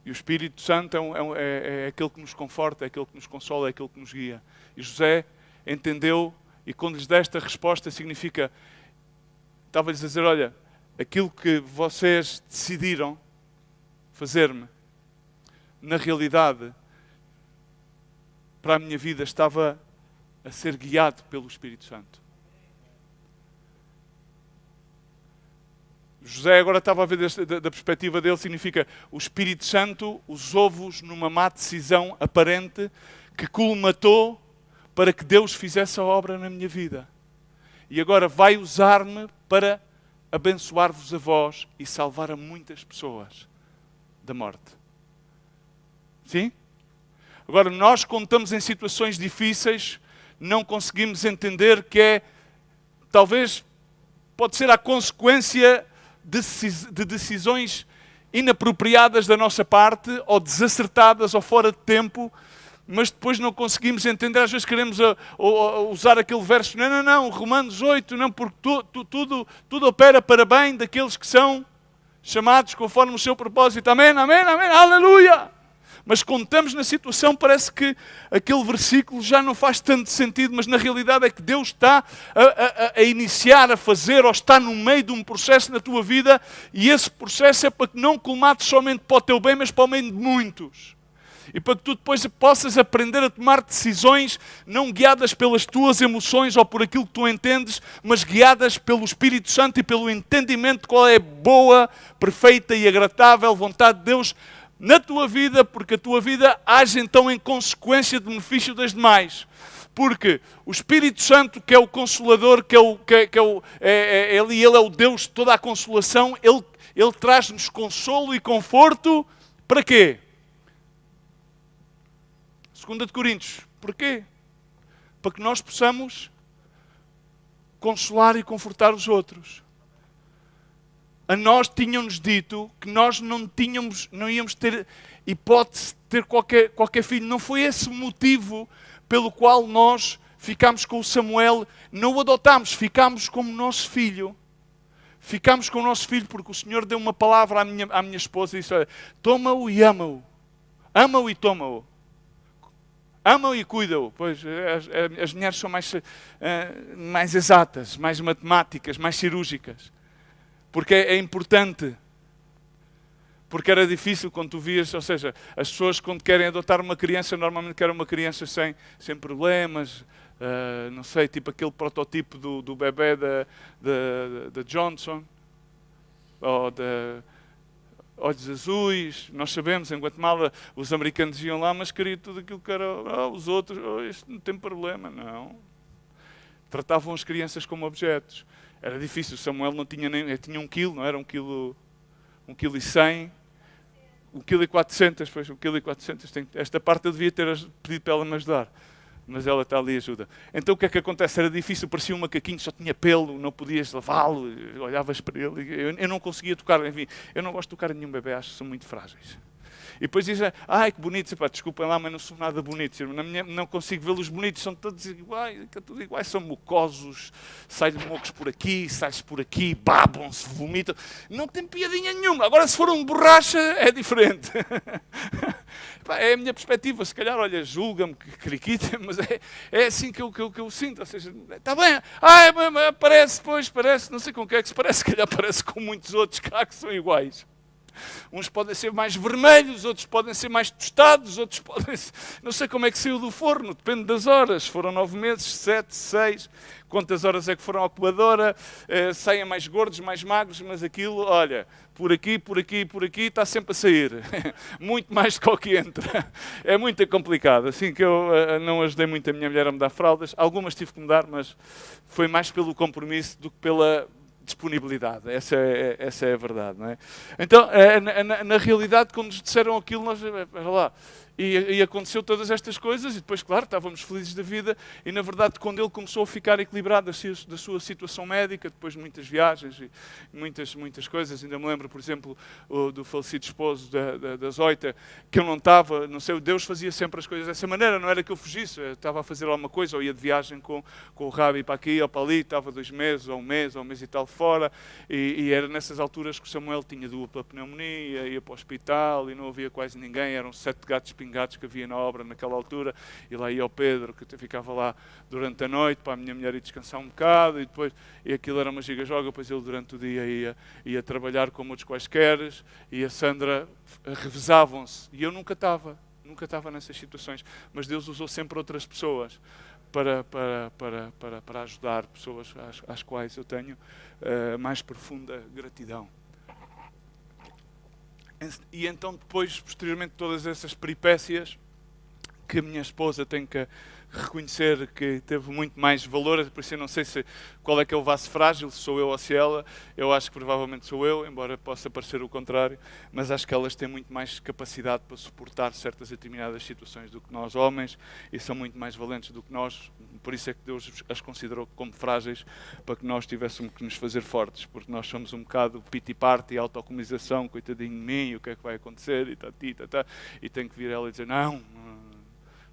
E o Espírito Santo é aquele que nos conforta, é aquele que nos consola, é aquele que nos guia. E José entendeu, e quando lhes dá esta resposta significa, estava-lhes a dizer, olha, aquilo que vocês decidiram fazer-me, na realidade, para a minha vida, estava a ser guiado pelo Espírito Santo. José agora estava a ver da perspectiva dele, significa o Espírito Santo usou-vos numa má decisão aparente que colmatou para que Deus fizesse a obra na minha vida. E agora vai usar-me para abençoar-vos a vós e salvar a muitas pessoas da morte. Sim? Agora, nós quando estamos em situações difíceis, não conseguimos entender que talvez pode ser a consequência de decisões inapropriadas da nossa parte, ou desacertadas, ou fora de tempo, mas depois não conseguimos entender. Às vezes queremos usar aquele verso, não, Romanos 8, não, porque tudo opera para bem daqueles que são chamados conforme o seu propósito. Amém, aleluia! Mas quando estamos na situação, parece que aquele versículo já não faz tanto sentido, mas na realidade é que Deus está a iniciar, a fazer, ou está no meio de um processo na tua vida, e esse processo é para que não colmates somente para o teu bem, mas para o bem de muitos. E para que tu depois possas aprender a tomar decisões não guiadas pelas tuas emoções ou por aquilo que tu entendes, mas guiadas pelo Espírito Santo e pelo entendimento de qual é a boa, perfeita e agradável vontade de Deus na tua vida, porque a tua vida age então em consequência de benefício das demais. Porque o Espírito Santo, que é o Consolador, ele é o Deus de toda a consolação, ele traz-nos consolo e conforto, para quê? 2 de Coríntios, porquê? Para que nós possamos consolar e confortar os outros. A nós tinham-nos dito que nós não íamos ter hipótese de ter qualquer filho. Não foi esse o motivo pelo qual nós ficámos com o Samuel, não o adotámos, ficámos como nosso filho. Ficámos com o nosso filho porque o Senhor deu uma palavra à minha esposa e disse, olha, toma-o e ama-o. Ama-o e toma-o. Ama-o e cuida-o. Pois as mulheres são mais exatas, mais matemáticas, mais cirúrgicas. Porque é importante. Porque era difícil quando tu vias, ou seja, as pessoas quando querem adotar uma criança, normalmente querem uma criança sem problemas, não sei, tipo aquele prototipo do bebê da Johnson, ou de olhos azuis. Nós sabemos, em Guatemala, os americanos iam lá, mas queriam tudo aquilo que era os outros, isto não tem problema, não. Tratavam as crianças como objetos. Era difícil, Samuel não tinha nem... tinha 1 quilo, não era 1 quilo e 100, 1 quilo e 400, pois 1 quilo e 400. Esta parte eu devia ter pedido para ela me ajudar, mas ela está ali e ajuda. Então o que é que acontece? Era difícil, parecia um macaquinho, só tinha pelo, não podias lavá-lo, olhavas para ele, eu não conseguia tocar, enfim, eu não gosto de tocar em nenhum bebê, acho que são muito frágeis. E depois dizem, ai que bonito, desculpem lá, mas não são nada bonitos. Não consigo vê-los bonitos, são todos iguais, tudo iguais, são mucosos, saem-lhe mocos por aqui, saem-se por aqui, babam-se, vomitam. Não tem piadinha nenhuma. Agora, se for um borracha, é diferente. É a minha perspectiva, se calhar, olha, julga-me, criquita, mas é assim que eu sinto. Ou seja, está bem, parece, não sei com o que é que se parece, se calhar parece com muitos outros cá que são iguais. Uns podem ser mais vermelhos, outros podem ser mais tostados, outros podem ser... Não sei como é que saiu do forno, depende das horas. Foram 9 meses, 7, 6. Quantas horas é que foram à coadora? Saem mais gordos, mais magros, mas aquilo, olha, por aqui, está sempre a sair. Muito mais do que o que entra. É muito complicado. Assim que eu não ajudei muito a minha mulher a mudar fraldas. Algumas tive que mudar, mas foi mais pelo compromisso do que pela disponibilidade. Essa é a verdade, não é? Então, na realidade, quando nos disseram aquilo, nós, para lá, e aconteceu todas estas coisas, e depois, claro, estávamos felizes da vida, e na verdade, quando ele começou a ficar equilibrado da sua situação médica, depois de muitas viagens e muitas coisas, ainda me lembro, por exemplo, do falecido esposo da Zoita, que eu não estava, não sei, Deus fazia sempre as coisas dessa maneira, não era que eu fugisse, eu estava a fazer alguma coisa, ou ia de viagem com o Rabi para aqui ou para ali, estava 2 meses, ou um mês e tal fora, e era nessas alturas que o Samuel tinha dupla pneumonia, ia para o hospital, e não havia quase ninguém, eram 7 gatos pingados que havia na obra naquela altura, e lá ia o Pedro, que ficava lá durante a noite, para a minha mulher ir descansar um bocado, e aquilo era uma giga-joga, depois ele durante o dia ia trabalhar como outros quaisqueres, e a Sandra revezavam-se, e eu nunca estava nessas situações, mas Deus usou sempre outras pessoas para ajudar, pessoas às quais eu tenho mais profunda gratidão. E então depois, posteriormente, todas essas peripécias que a minha esposa tem que reconhecer que teve muito mais valor, por isso eu não sei qual é que é o vaso frágil, se sou eu ou se ela. Eu acho que provavelmente sou eu, embora possa parecer o contrário, mas acho que elas têm muito mais capacidade para suportar certas determinadas situações do que nós homens e são muito mais valentes do que nós. Por isso é que Deus as considerou como frágeis, para que nós tivéssemos que nos fazer fortes, porque nós somos um bocado pity-party, autocomização, coitadinho de mim, o que é que vai acontecer, e tem que vir ela e dizer, não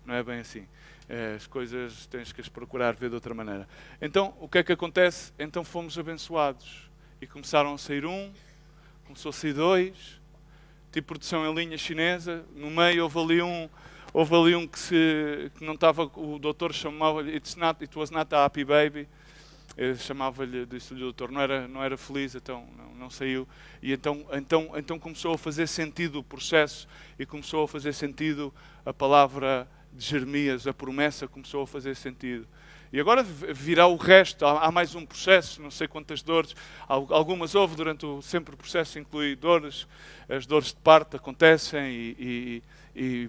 é bem assim. As coisas tens que as procurar ver de outra maneira. Então, o que é que acontece? Então fomos abençoados. E começaram a sair começou a sair dois, tipo produção em linha chinesa. No meio houve ali um que não estava, o doutor chamava-lhe, it was not a happy baby. Chamava-lhe, disse-lhe o doutor, não era feliz, então não saiu. E então começou a fazer sentido o processo e começou a fazer sentido a palavra de Jeremias, a promessa começou a fazer sentido. E agora virá o resto, há mais um processo, não sei quantas dores, algumas houve durante sempre o processo, inclui dores, as dores de parto acontecem,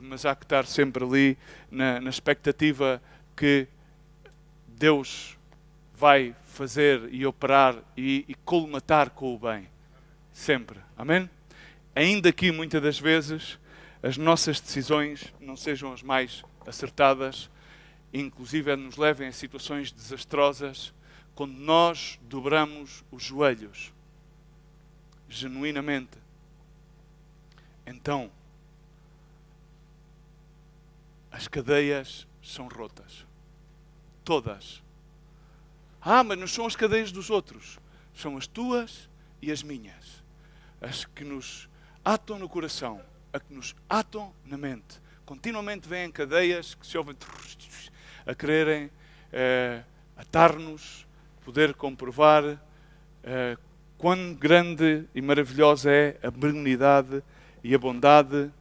mas há que estar sempre ali na expectativa que Deus vai fazer e operar e colmatar com o bem, sempre, amém? Ainda que muitas das vezes as nossas decisões não sejam as mais acertadas, inclusive nos levem a situações desastrosas, quando nós dobramos os joelhos, genuinamente, então as cadeias são rotas. Todas. Mas não são as cadeias dos outros, são as tuas e as minhas. As que nos atam no coração, a que nos atam na mente. Continuamente vêm cadeias que se ouvem a quererem atar-nos, poder comprovar quão grande e maravilhosa é a benignidade e a bondade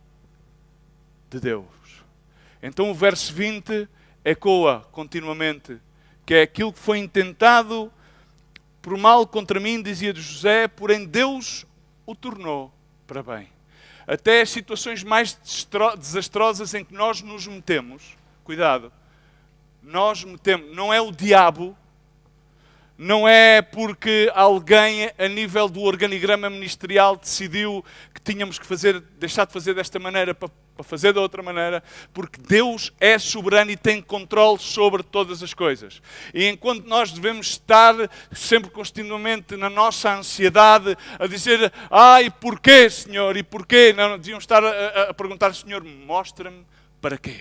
de Deus. Então o verso 20 ecoa continuamente, que é aquilo que foi intentado por mal contra mim, dizia de José, porém Deus o tornou para bem. Até as situações mais desastrosas em que nós nos metemos, cuidado, não é o diabo, não é porque alguém a nível do organigrama ministerial decidiu que tínhamos que deixar de fazer desta maneira para fazer da outra maneira, porque Deus é soberano e tem controle sobre todas as coisas. E enquanto nós devemos estar sempre continuamente na nossa ansiedade a dizer, e porquê, Senhor, e porquê? Não, deviam estar a perguntar, Senhor, mostra-me para quê?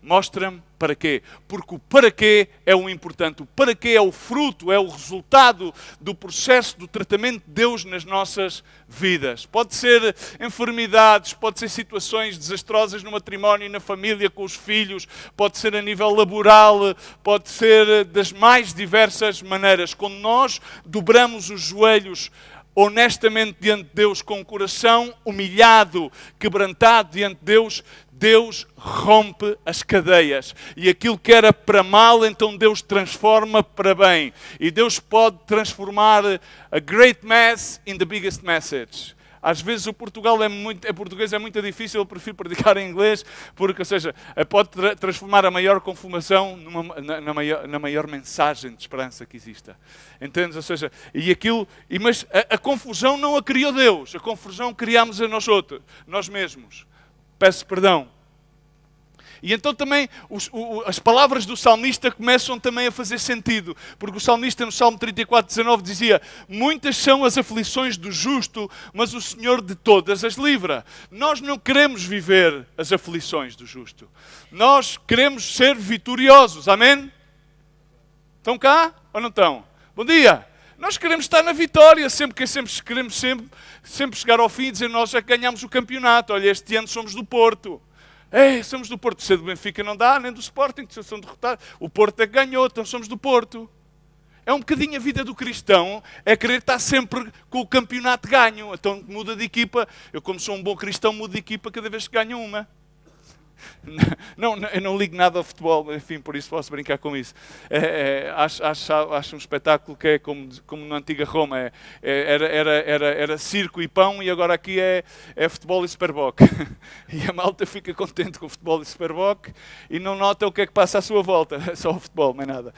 Mostra-me para quê? Porque o para quê é o importante. O para quê é o fruto, é o resultado do processo do tratamento de Deus nas nossas vidas. Pode ser enfermidades, pode ser situações desastrosas no matrimónio e na família, com os filhos, pode ser a nível laboral, pode ser das mais diversas maneiras. Quando nós dobramos os joelhos honestamente diante de Deus, com o coração humilhado, quebrantado diante de Deus, Deus rompe as cadeias. E aquilo que era para mal, então Deus transforma para bem. E Deus pode transformar a great mass in the biggest message. Às vezes o português é muito difícil, eu prefiro predicar em inglês, porque, ou seja, pode transformar a maior confumação na maior mensagem de esperança que exista. Entendes? Ou seja, mas a confusão não a criou Deus, a confusão criámos a nós mesmos. Peço perdão. E então também as palavras do salmista começam também a fazer sentido, porque o salmista no Salmo 34:19 dizia: muitas são as aflições do justo, mas o Senhor de todas as livra. Nós não queremos viver as aflições do justo. Nós queremos ser vitoriosos. Amém? Estão cá ou não estão? Bom dia! Nós queremos estar na vitória, queremos sempre chegar ao fim e dizer: nós já ganhamos o campeonato. Olha, este ano somos do Porto. Somos do Porto. Ser do Benfica não dá, nem do Sporting, que são derrotados. O Porto é que ganhou, então somos do Porto. É um bocadinho a vida do cristão, é querer estar sempre com o campeonato ganho. Então muda de equipa. Eu, como sou um bom cristão, mudo de equipa cada vez que ganho uma. Não, eu não ligo nada ao futebol, enfim, por isso posso brincar com isso. Acho um espetáculo que é como na antiga Roma. Era circo e pão e agora aqui é futebol e Superboc. E a malta fica contente com o futebol e Superboc e não nota o que é que passa à sua volta. É só o futebol, mais nada.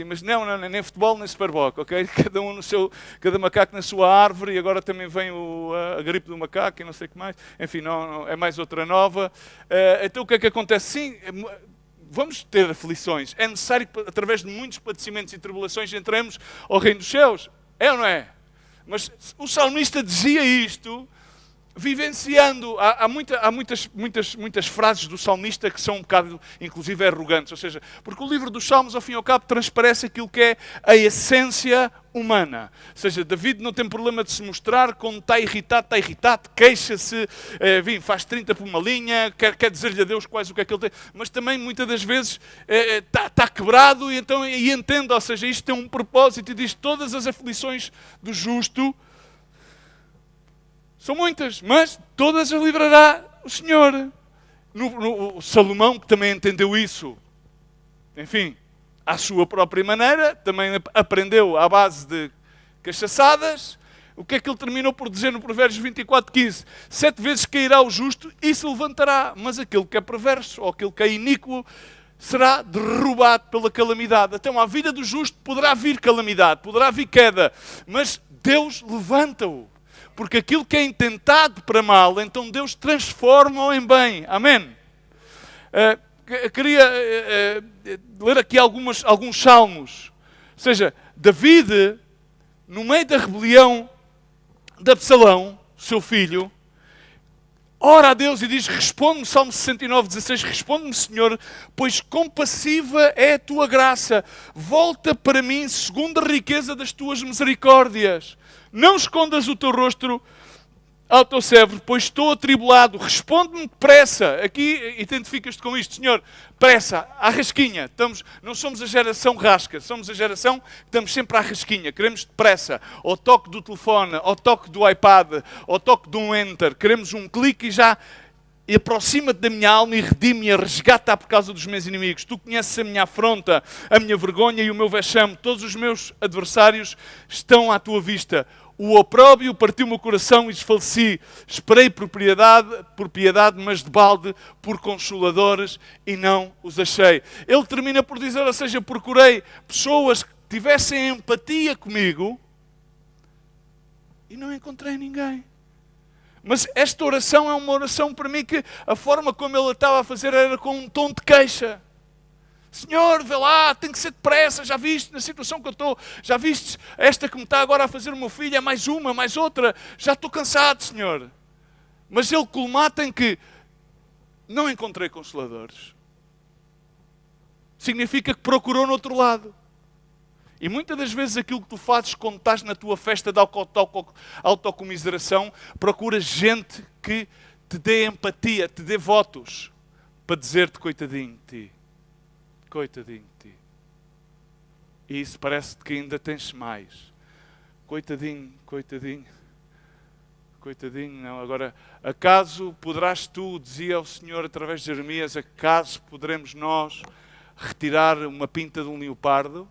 Mas não, nem futebol nem Superboc, ok? Cada um no seu, cada macaco na sua árvore e agora também vem a gripe do macaco e não sei o que mais. Enfim, não, é mais outra nova. Então o que é que acontece? Sim, vamos ter aflições. É necessário que, através de muitos padecimentos e tribulações, entremos ao reino dos céus. É ou não é? Mas o salmista dizia isto, vivenciando. Há muitas frases do salmista que são um bocado, inclusive, arrogantes. Ou seja, porque o livro dos Salmos, ao fim e ao cabo, transparece aquilo que é a essência humana. Ou seja, David não tem problema de se mostrar, quando está irritado, queixa-se, faz 30 por uma linha, quer dizer-lhe a Deus quase o que é que ele tem, mas também muitas das vezes está quebrado e entende, ou seja, isto tem um propósito e diz todas as aflições do justo são muitas, mas todas as livrará o Senhor. No Salomão, que também entendeu isso, enfim, à sua própria maneira, também aprendeu à base de cachaçadas. O que é que ele terminou por dizer no Provérbios 24:15? 7 vezes cairá o justo e se levantará, mas aquele que é perverso ou aquele que é iníquo será derrubado pela calamidade. Então, à vida do justo poderá vir calamidade, poderá vir queda, mas Deus levanta-o. Porque aquilo que é intentado para mal, então Deus transforma-o em bem. Amém? Queria ler aqui alguns salmos. Ou seja, David, no meio da rebelião de Absalão, seu filho, ora a Deus e diz, responde-me, Salmo 69:16, responde-me, Senhor, pois compassiva é a tua graça. Volta para mim segundo a riqueza das tuas misericórdias. Não escondas o teu rosto ao teu servo, pois estou atribulado. Responde-me depressa. Aqui identificas-te com isto, Senhor. Pressa, à rasquinha. Não somos a geração rasca, somos a geração que estamos sempre à rasquinha. Queremos depressa. Ao toque do telefone, ao toque do iPad, ao toque de um enter. Queremos um clique e já aproxima-te da minha alma e redime-me e resgata por causa dos meus inimigos. Tu conheces a minha afronta, a minha vergonha e o meu vexame. Todos os meus adversários estão à tua vista. O opróbrio partiu o meu coração e desfaleci. Esperei por piedade, mas de balde, por consoladores, e não os achei. Ele termina por dizer, ou seja, procurei pessoas que tivessem empatia comigo e não encontrei ninguém. Mas esta oração é uma oração para mim que a forma como ele estava a fazer era com um tom de queixa. Senhor, vê lá, tem que ser depressa, já viste na situação que eu estou, já viste esta que me está agora a fazer o meu filho, é mais uma, mais outra, já estou cansado, Senhor. Mas ele colmata em que não encontrei consoladores. Significa que procurou no outro lado. E muitas das vezes aquilo que tu fazes quando estás na tua festa de autocomiseração, procuras gente que te dê empatia, te dê votos, para dizer-te coitadinho de ti. Coitadinho de ti. E isso parece-te que ainda tens mais. Coitadinho, não. Agora, acaso poderás tu, dizia o Senhor através de Jeremias, acaso poderemos nós retirar uma pinta de um leopardo?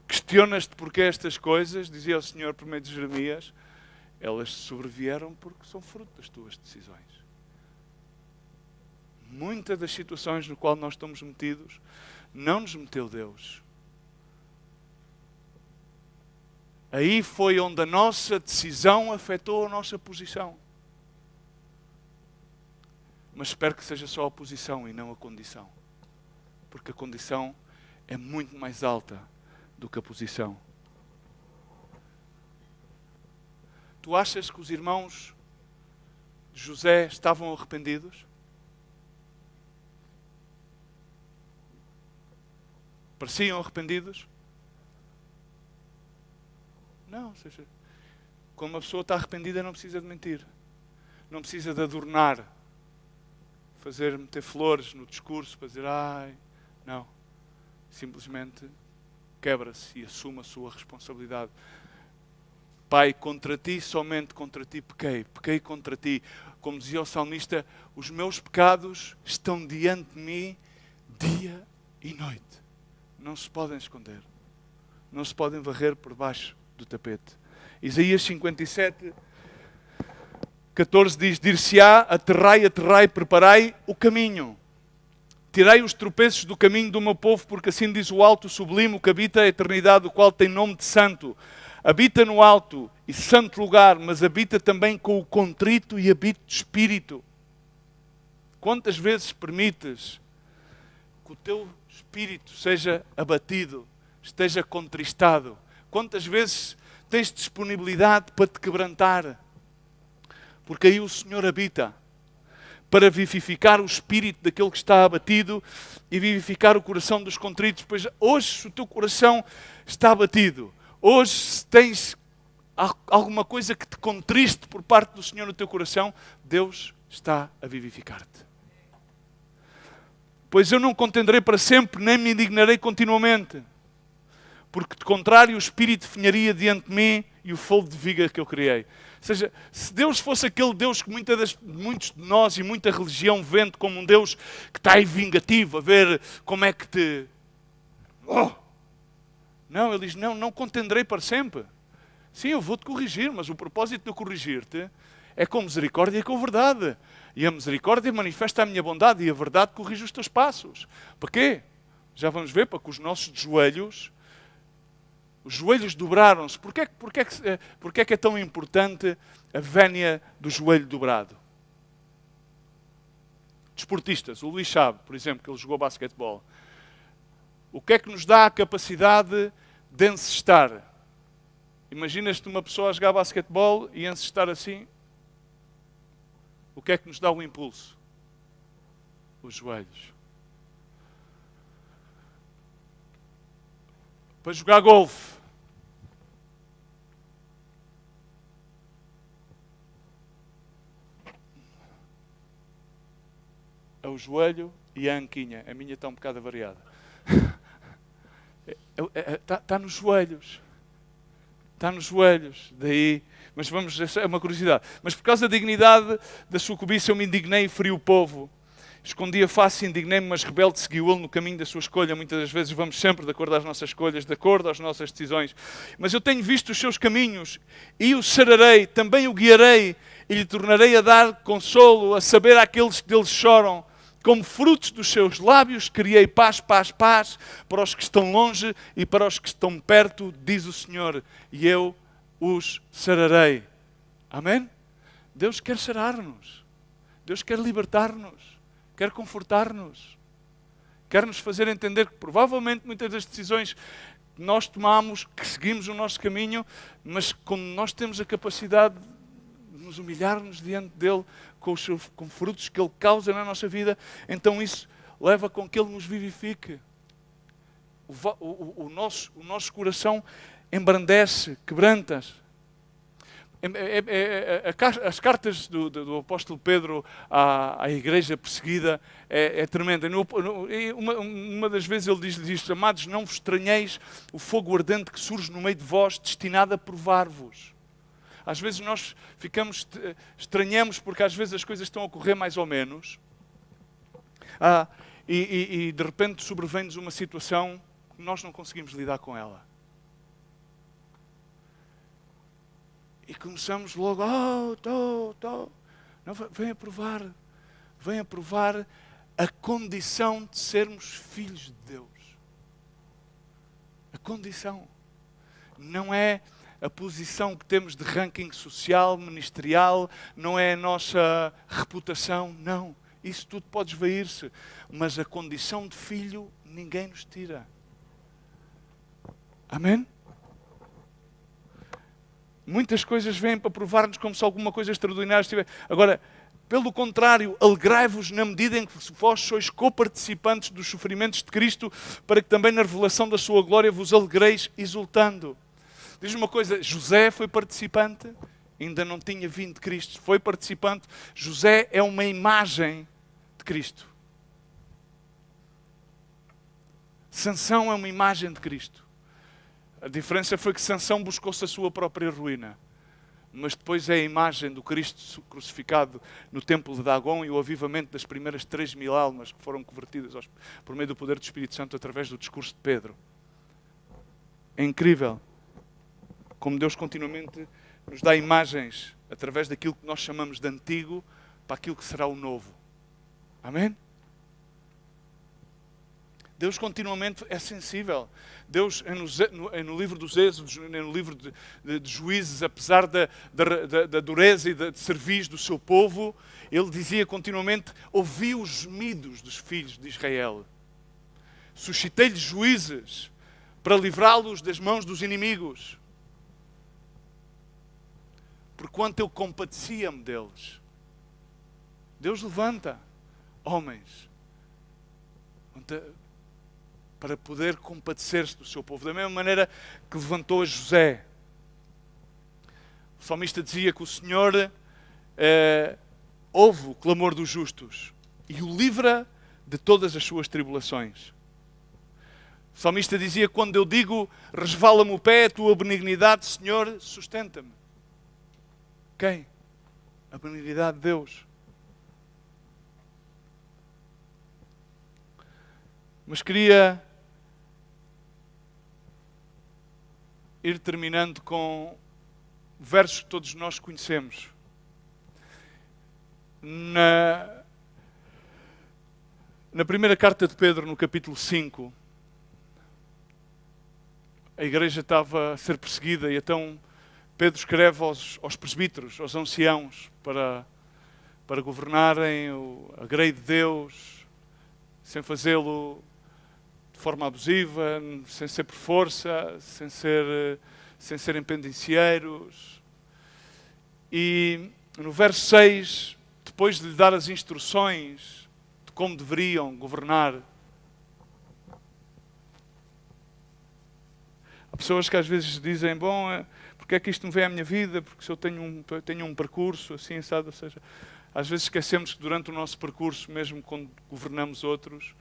Questionas-te porque estas coisas, dizia o Senhor por meio de Jeremias, elas sobrevieram porque são fruto das tuas decisões. Muitas das situações no qual nós estamos metidos, não nos meteu Deus. Aí foi onde a nossa decisão afetou a nossa posição. Mas espero que seja só a posição e não a condição. Porque a condição é muito mais alta do que a posição. Tu achas que os irmãos de José estavam arrependidos? Pareciam arrependidos? Não, ou seja, quando uma pessoa está arrependida não precisa de mentir. Não precisa de adornar. Meter flores no discurso para dizer, não. Simplesmente quebra-se e assume a sua responsabilidade. Pai, contra ti, somente contra ti pequei contra ti. Como dizia o salmista, os meus pecados estão diante de mim dia e noite. Não se podem esconder. Não se podem varrer por baixo do tapete. Isaías 57, 14 diz: dir-se-á, aterrai, aterrai, preparai o caminho. Tirei os tropeços do caminho do meu povo, porque assim diz o alto, o sublime, o que habita a eternidade, o qual tem nome de santo. Habita no alto e santo lugar, mas habita também com o contrito e habito de espírito. Quantas vezes permites que o teu espírito seja abatido, esteja contristado? Quantas vezes tens disponibilidade para te quebrantar? Porque aí o Senhor habita, para vivificar o espírito daquele que está abatido e vivificar o coração dos contritos. Pois hoje, se o teu coração está abatido, hoje, se tens alguma coisa que te contriste por parte do Senhor no teu coração, Deus está a vivificar-te. Pois eu não contenderei para sempre, nem me indignarei continuamente. Porque, de contrário, o Espírito finharia diante de mim e o fogo de viga que eu criei. Ou seja, se Deus fosse aquele Deus que muitos de nós e muita religião vende como um Deus que está aí vingativo, a ver como é que te... Não, ele diz, não contenderei para sempre. Sim, eu vou-te corrigir, mas o propósito de eu corrigir-te é com misericórdia e com verdade. E a misericórdia manifesta a minha bondade e a verdade corrige os teus passos. Para quê? Já vamos ver, para que os nossos joelhos... Os joelhos dobraram-se. Porquê é que é tão importante a vénia do joelho dobrado? Desportistas, o Luís Chaves, por exemplo, que ele jogou basquetebol. O que é que nos dá a capacidade de encestar? Imaginas-te uma pessoa a jogar basquetebol e encestar assim? O que é que nos dá o impulso? Os joelhos. Para jogar golfe. É o joelho e a anquinha. A minha está um bocado avariada. Está nos joelhos. Está nos joelhos. Daí... Mas vamos, é uma curiosidade. Mas por causa da dignidade da sua cobiça eu me indignei e feri o povo. Escondi a face e indignei-me, mas rebelde seguiu ele no caminho da sua escolha. Muitas das vezes vamos sempre de acordo às nossas escolhas, de acordo às nossas decisões. Mas eu tenho visto os seus caminhos e o sararei, também o guiarei e lhe tornarei a dar consolo, a saber àqueles que deles choram. Como frutos dos seus lábios criei paz, paz, paz para os que estão longe e para os que estão perto, diz o Senhor, e eu os sararei. Amém? Deus quer sarar-nos. Deus quer libertar-nos. Quer confortar-nos. Quer nos fazer entender que provavelmente muitas das decisões que nós tomamos, que seguimos o nosso caminho, mas quando nós temos a capacidade de nos humilharmos diante dele com frutos que ele causa na nossa vida, então isso leva com que ele nos vivifique. O nosso coração embrandece, quebranta-se. As cartas do apóstolo Pedro à igreja perseguida é tremenda. Uma das vezes ele diz, amados, não vos estranheis o fogo ardente que surge no meio de vós, destinado a provar-vos. Às vezes nós estranhamos porque às vezes as coisas estão a correr mais ou menos. E de repente sobrevém-nos uma situação que nós não conseguimos lidar com ela. E começamos logo, Não, vem a provar a condição de sermos filhos de Deus. A condição. Não é a posição que temos de ranking social, ministerial, não é a nossa reputação, não. Isso tudo pode esvair-se. Mas a condição de filho, ninguém nos tira. Amém? Muitas coisas vêm para provar-nos como se alguma coisa extraordinária estivesse. Agora, pelo contrário, alegrai-vos na medida em que vós sois coparticipantes dos sofrimentos de Cristo, para que também na revelação da sua glória vos alegreis exultando. Diz-me uma coisa, José foi participante, ainda não tinha vindo de Cristo, foi participante. José é uma imagem de Cristo. Sansão é uma imagem de Cristo. A diferença foi que Sansão buscou-se a sua própria ruína. Mas depois é a imagem do Cristo crucificado no templo de Dagon e o avivamento das primeiras 3.000 almas que foram convertidas por meio do poder do Espírito Santo através do discurso de Pedro. É incrível como Deus continuamente nos dá imagens através daquilo que nós chamamos de antigo para aquilo que será o novo. Amém? Deus continuamente é sensível. Deus, no livro dos Êxodos, no livro de Juízes, apesar da dureza e de serviço do seu povo, ele dizia continuamente: ouvi os gemidos dos filhos de Israel. Suscitei-lhes juízes para livrá-los das mãos dos inimigos. Porquanto eu compadecia-me deles. Deus levanta homens para poder compadecer-se do seu povo. Da mesma maneira que levantou a José. O salmista dizia que o Senhor ouve o clamor dos justos e o livra de todas as suas tribulações. O salmista dizia: quando eu digo resvala-me o pé, a tua benignidade, Senhor, sustenta-me. Quem? A benignidade de Deus. Mas queria ir terminando com versos que todos nós conhecemos. Na primeira carta de Pedro, no capítulo 5, a igreja estava a ser perseguida e então Pedro escreve aos presbíteros, aos anciãos, para governarem a grei de Deus, sem fazê-lo de forma abusiva, sem ser por força, sem serem pendencieiros. E no verso 6, depois de lhe dar as instruções de como deveriam governar, há pessoas que às vezes dizem: bom, porque é que isto não vem à minha vida? Porque se eu tenho um percurso assim, sabe? Ou seja, às vezes esquecemos que durante o nosso percurso, mesmo quando governamos outros,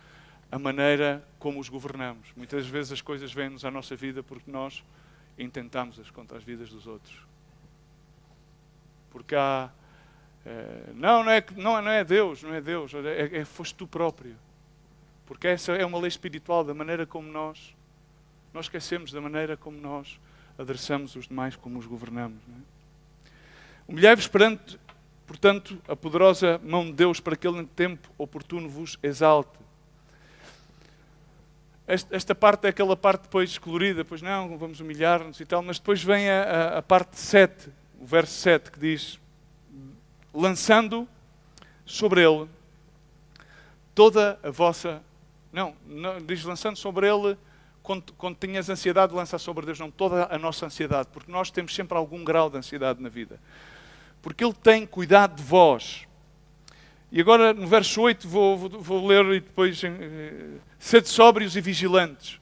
a maneira como os governamos. Muitas vezes as coisas vêm-nos à nossa vida porque nós intentamos-as contra as vidas dos outros. Porque há... não é Deus, não é Deus, foste tu próprio. Porque essa é uma lei espiritual, da maneira como nós esquecemos da maneira como nós adressamos os demais, como os governamos. Não é? Humilhai-vos perante, portanto, a poderosa mão de Deus para que Ele em tempo oportuno vos exalte. Esta parte é aquela parte depois colorida, pois não, vamos humilhar-nos e tal, mas depois vem a parte 7, o verso 7, que diz: lançando sobre Ele toda a vossa... Não, diz lançando sobre Ele, quando tinhas ansiedade, lança sobre Deus, não toda a nossa ansiedade, porque nós temos sempre algum grau de ansiedade na vida. Porque Ele tem cuidado de vós. E agora, no verso 8, vou ler e depois... sede sóbrios e vigilantes.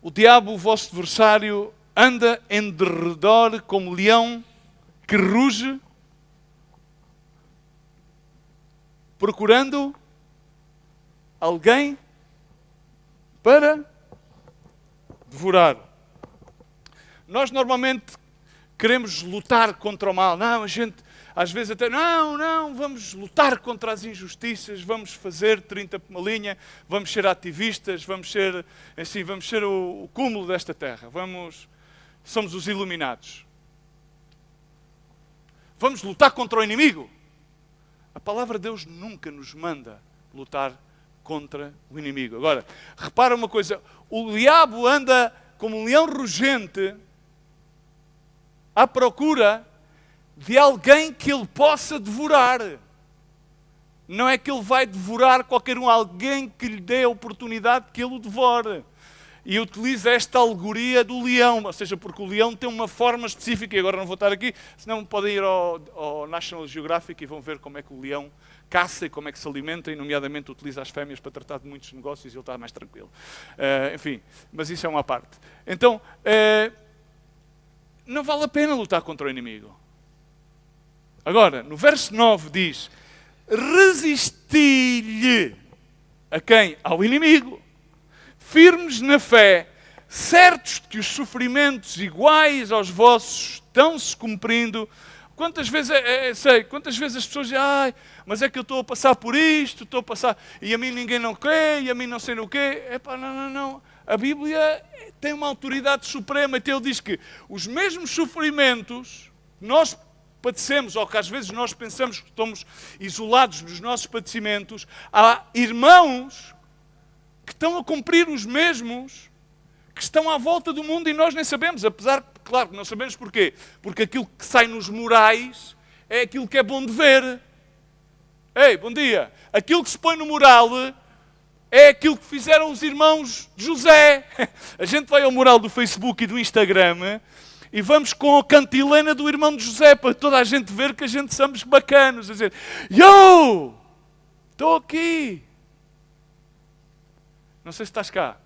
O diabo, o vosso adversário, anda em derredor como leão que ruge, procurando alguém para devorar. Nós normalmente queremos lutar contra o mal. Não, a gente... Às vezes até, não, vamos lutar contra as injustiças, vamos fazer 30 por uma linha, vamos ser ativistas, vamos ser o cúmulo desta terra, somos os iluminados. Vamos lutar contra o inimigo. A palavra de Deus nunca nos manda lutar contra o inimigo. Agora, repara uma coisa, o diabo anda como um leão rugente à procura de alguém que ele possa devorar. Não é que ele vai devorar qualquer um, alguém que lhe dê a oportunidade que ele o devore. E utiliza esta alegoria do leão, ou seja, porque o leão tem uma forma específica, e agora não vou estar aqui, senão podem ir ao National Geographic e vão ver como é que o leão caça e como é que se alimenta, e nomeadamente utiliza as fêmeas para tratar de muitos negócios e ele está mais tranquilo. Enfim, mas isso é uma parte. Então, não vale a pena lutar contra o inimigo. Agora, no verso 9 diz: resisti-lhe. A quem? Ao inimigo. Firmes na fé, certos de que os sofrimentos iguais aos vossos estão-se cumprindo. Quantas vezes, quantas vezes as pessoas dizem, mas é que eu estou a passar por isto, estou a passar, e a mim ninguém não quer, e a mim não sei o quê. Não. A Bíblia tem uma autoridade suprema, então ele diz que os mesmos sofrimentos que nós padecemos, ou que às vezes nós pensamos que estamos isolados nos nossos padecimentos, há irmãos que estão a cumprir os mesmos, que estão à volta do mundo e nós nem sabemos, apesar, claro que não sabemos porquê, porque aquilo que sai nos murais é aquilo que é bom de ver. Ei, bom dia! Aquilo que se põe no mural é aquilo que fizeram os irmãos de José. A gente vai ao mural do Facebook e do Instagram e vamos com a cantilena do irmão de José para toda a gente ver que a gente somos bacanos. A dizer, estou aqui. Não sei se estás cá.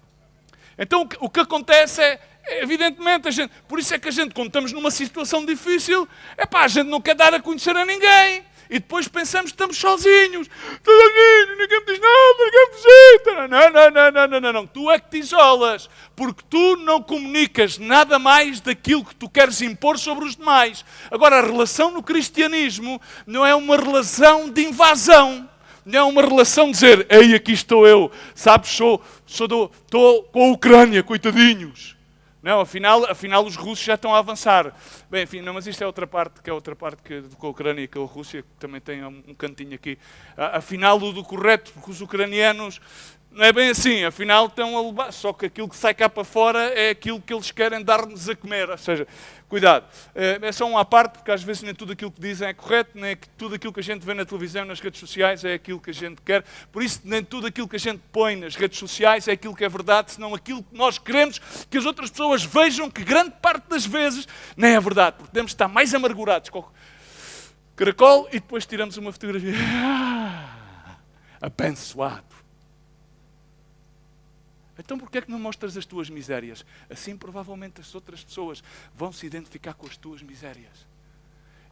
Então o que acontece evidentemente, por isso é que a gente, quando estamos numa situação difícil, a gente não quer dar a conhecer a ninguém. E depois pensamos que estamos sozinhos. Ninguém me diz nada, ninguém me visita. Não. Tu é que te isolas, porque tu não comunicas nada mais daquilo que tu queres impor sobre os demais. Agora, a relação no cristianismo não é uma relação de invasão. Não é uma relação de dizer, ei, aqui estou eu, sabes, estou com a Ucrânia, coitadinhos. Não, afinal os russos já estão a avançar. Bem, enfim, não, mas isto é outra parte, com a Ucrânia e com a Rússia, que também tem um cantinho aqui. Afinal, o do correto, porque os ucranianos não é bem assim, afinal estão a levar, só que aquilo que sai cá para fora é aquilo que eles querem dar-nos a comer, ou seja, cuidado. É só uma parte, porque às vezes nem tudo aquilo que dizem é correto, nem tudo aquilo que a gente vê na televisão, nas redes sociais, é aquilo que a gente quer. Por isso, nem tudo aquilo que a gente põe nas redes sociais é aquilo que é verdade, senão aquilo que nós queremos que as outras pessoas vejam, que grande parte das vezes nem é verdade, porque temos de estar mais amargurados com o caracol e depois tiramos uma fotografia. Abençoado. Então porquê é que não mostras as tuas misérias? Assim provavelmente as outras pessoas vão se identificar com as tuas misérias.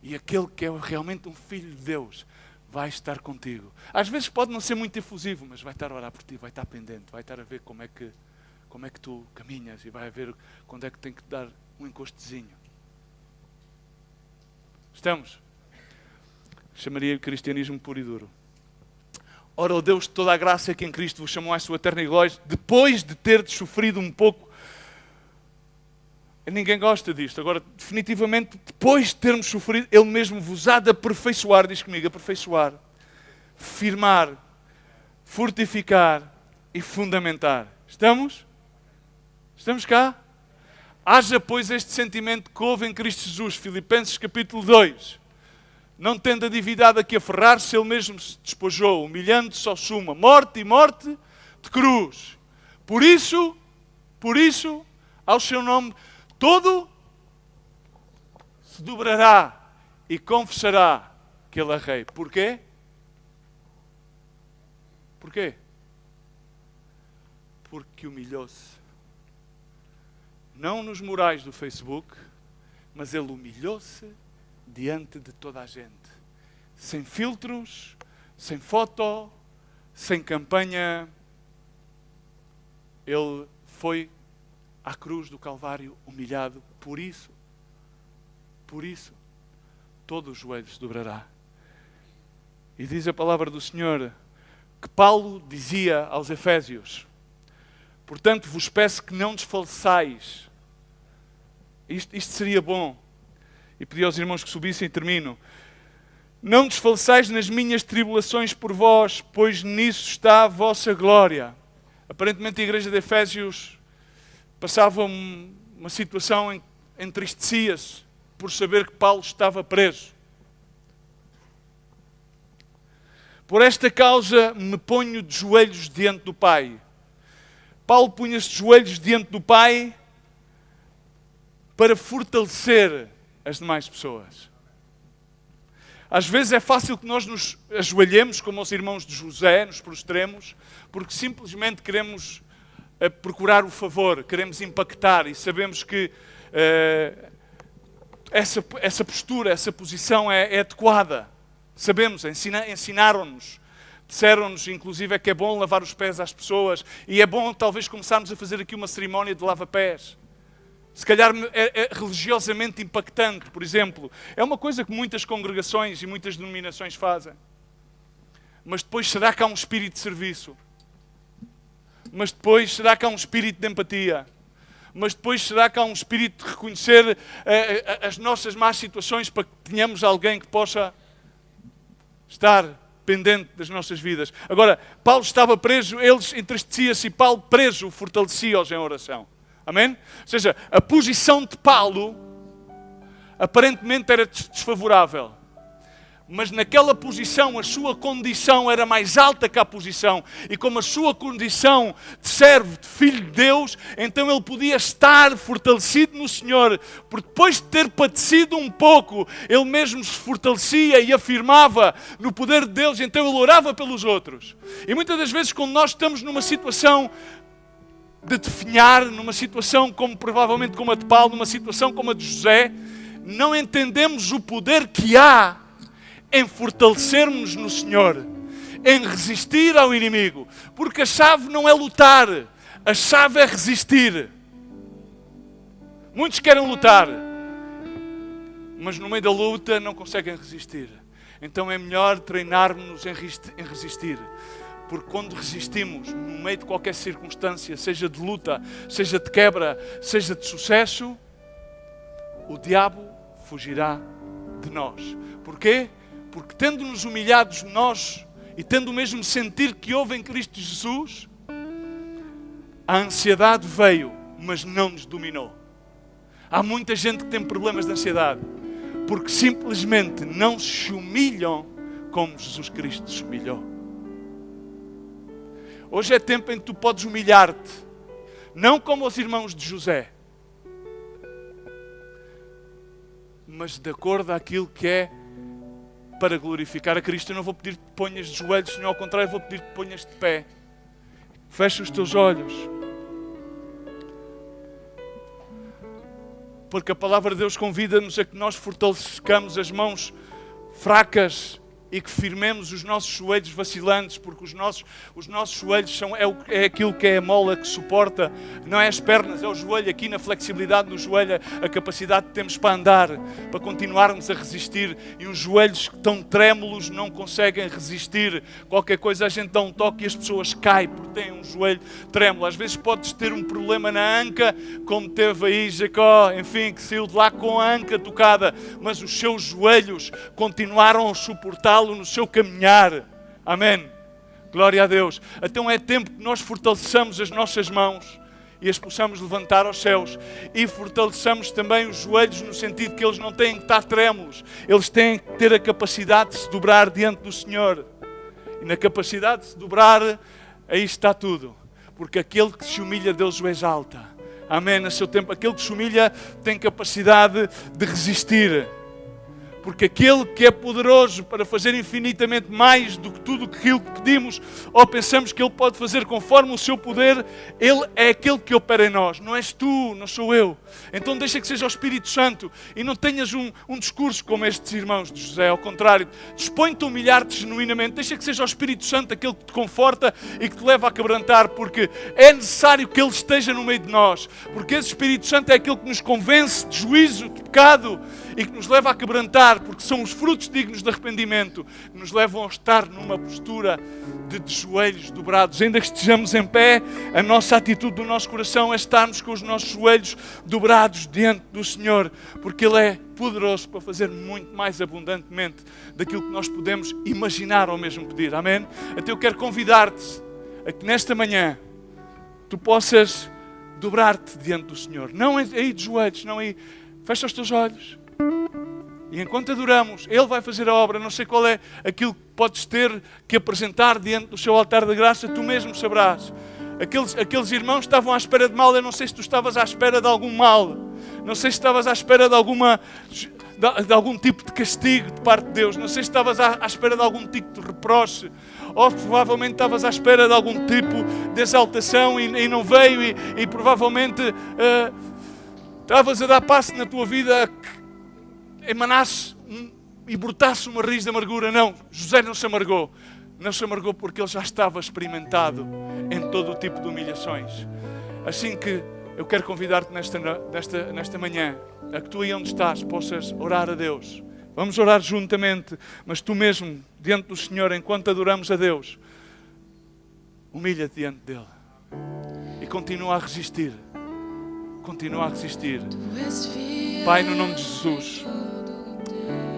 E aquele que é realmente um filho de Deus vai estar contigo. Às vezes pode não ser muito efusivo, mas vai estar a orar por ti, vai estar pendente, vai estar a ver como é que tu caminhas e vai a ver quando é que tem que te dar um encostezinho. Estamos? Chamaria o cristianismo puro e duro. Ora, o Deus de toda a graça que em Cristo vos chamou à sua eterna glória, depois de terdes sofrido um pouco. Ninguém gosta disto. Agora, definitivamente, depois de termos sofrido, Ele mesmo vos há de aperfeiçoar, diz comigo, aperfeiçoar, firmar, fortificar e fundamentar. Estamos? Estamos cá? Haja, pois, este sentimento que houve em Cristo Jesus, Filipenses capítulo 2. Não tendo a divindade a que aferrar-se, ele mesmo se despojou, humilhando-se ao sumo, morte e morte de cruz. Por isso, ao seu nome, todo se dobrará e confessará que ele é rei. Porquê? Porquê? Porque humilhou-se. Não nos murais do Facebook, mas ele humilhou-se diante de toda a gente. Sem filtros, sem foto, sem campanha. Ele foi à cruz do Calvário humilhado. Por isso, todo o joelho se dobrará. E diz a palavra do Senhor que Paulo dizia aos Efésios: portanto, vos peço que não desfaleçais. Isto seria bom. E pedi aos irmãos que subissem e termino. Não desfaleçais nas minhas tribulações por vós, pois nisso está a vossa glória. Aparentemente a igreja de Efésios passava uma situação em que entristecia-se por saber que Paulo estava preso. Por esta causa me ponho de joelhos diante do Pai. Paulo punha-se de joelhos diante do Pai para fortalecer as demais pessoas. Às vezes é fácil que nós nos ajoelhemos, como os irmãos de José, nos prostremos, porque simplesmente queremos procurar o favor, queremos impactar e sabemos que essa postura, essa posição é adequada. Sabemos, ensinaram-nos Disseram-nos, inclusive, que é bom lavar os pés às pessoas e é bom talvez começarmos a fazer aqui uma cerimónia de lava-pés. Se calhar é religiosamente impactante, por exemplo. É uma coisa que muitas congregações e muitas denominações fazem. Mas depois, será que há um espírito de serviço? Mas depois, será que há um espírito de empatia? Mas depois, será que há um espírito de reconhecer as nossas más situações para que tenhamos alguém que possa estar pendente das nossas vidas? Agora, Paulo estava preso, eles entristecia-se e Paulo preso fortalecia-os em oração. Amém? Ou seja, a posição de Paulo aparentemente era desfavorável. Mas naquela posição, a sua condição era mais alta que a posição. E como a sua condição de servo, de filho de Deus, então ele podia estar fortalecido no Senhor. Porque depois de ter padecido um pouco, ele mesmo se fortalecia e afirmava no poder de Deus. Então ele orava pelos outros. E muitas das vezes, quando nós estamos numa situação de definhar, numa situação como provavelmente como a de Paulo, numa situação como a de José, não entendemos o poder que há em fortalecermos no Senhor, em resistir ao inimigo, porque a chave não é lutar, a chave é resistir. Muitos querem lutar, mas no meio da luta não conseguem resistir. Então é melhor treinarmos-nos em resistir, porque quando resistimos no meio de qualquer circunstância, seja de luta, seja de quebra, seja de sucesso, o diabo fugirá de nós. Porquê? Porque tendo-nos humilhados nós e tendo o mesmo sentir que houve em Cristo Jesus, a ansiedade veio, mas não nos dominou. Há muita gente que tem problemas de ansiedade, porque simplesmente não se humilham como Jesus Cristo se humilhou. Hoje é tempo em que tu podes humilhar-te, não como os irmãos de José, mas de acordo àquilo que é para glorificar a Cristo. Eu não vou pedir que te ponhas de joelhos, senão ao contrário vou pedir que te ponhas de pé. Fecha os teus olhos. Porque a palavra de Deus convida-nos a que nós fortaleçamos as mãos fracas e que firmemos os nossos joelhos vacilantes, porque os nossos joelhos é aquilo que é a mola que suporta, não é as pernas, é o joelho, aqui na flexibilidade do joelho, a capacidade que temos para andar, para continuarmos a resistir. E os joelhos que estão trêmulos não conseguem resistir. Qualquer coisa a gente dá um toque e as pessoas caem porque têm um joelho trêmulo. Às vezes podes ter um problema na anca, como teve aí Jacó, enfim, que saiu de lá com a anca tocada, mas os seus joelhos continuaram a suportá-lo no seu caminhar. Amém. Glória a Deus. Então é tempo que nós fortaleçamos as nossas mãos e as possamos levantar aos céus. E fortaleçamos também os joelhos no sentido que eles não têm que estar trêmulos. Eles têm que ter a capacidade de se dobrar diante do Senhor. E na capacidade de se dobrar, aí está tudo. Porque aquele que se humilha, Deus o exalta. Amém. No seu tempo, aquele que se humilha tem capacidade de resistir. Porque aquele que é poderoso para fazer infinitamente mais do que tudo aquilo que pedimos ou pensamos que Ele pode fazer conforme o seu poder, Ele é aquele que opera em nós. Não és tu, não sou eu. Então deixa que seja o Espírito Santo e não tenhas um discurso como estes irmãos de José. Ao contrário, dispõe-te a humilhar-te genuinamente. Deixa que seja o Espírito Santo aquele que te conforta e que te leva a quebrantar, porque é necessário que Ele esteja no meio de nós. Porque esse Espírito Santo é aquele que nos convence de juízo, de pecado e que nos leva a quebrantar, porque são os frutos dignos de arrependimento que nos levam a estar numa postura de joelhos dobrados. Ainda que estejamos em pé, a nossa atitude do nosso coração é estarmos com os nossos joelhos dobrados diante do Senhor, porque Ele é poderoso para fazer muito mais abundantemente daquilo que nós podemos imaginar ou mesmo pedir. Amém? Então eu quero convidar-te a que nesta manhã tu possas dobrar-te diante do Senhor. Não aí de joelhos, não aí. Fecha os teus olhos. E enquanto adoramos, Ele vai fazer a obra. Não sei qual é aquilo que podes ter que apresentar diante do seu altar da graça, tu mesmo saberás. Aqueles irmãos estavam à espera de mal, eu não sei se tu estavas à espera de algum mal. Não sei se estavas à espera de algum tipo de castigo de parte de Deus. Não sei se estavas à espera de algum tipo de reproche. Ou provavelmente estavas à espera de algum tipo de exaltação e não veio e provavelmente estavas a dar passo na tua vida emanasse e brotasse uma raiz de amargura. Não, José não se amargou. Não se amargou porque Ele já estava experimentado em todo o tipo de humilhações. Assim que eu quero convidar-te nesta manhã, a que tu aí onde estás possas orar a Deus. Vamos orar juntamente, mas tu mesmo, diante do Senhor, enquanto adoramos a Deus, humilha-te diante dEle. E continua a resistir. Continua a resistir. Pai, no nome de Jesus.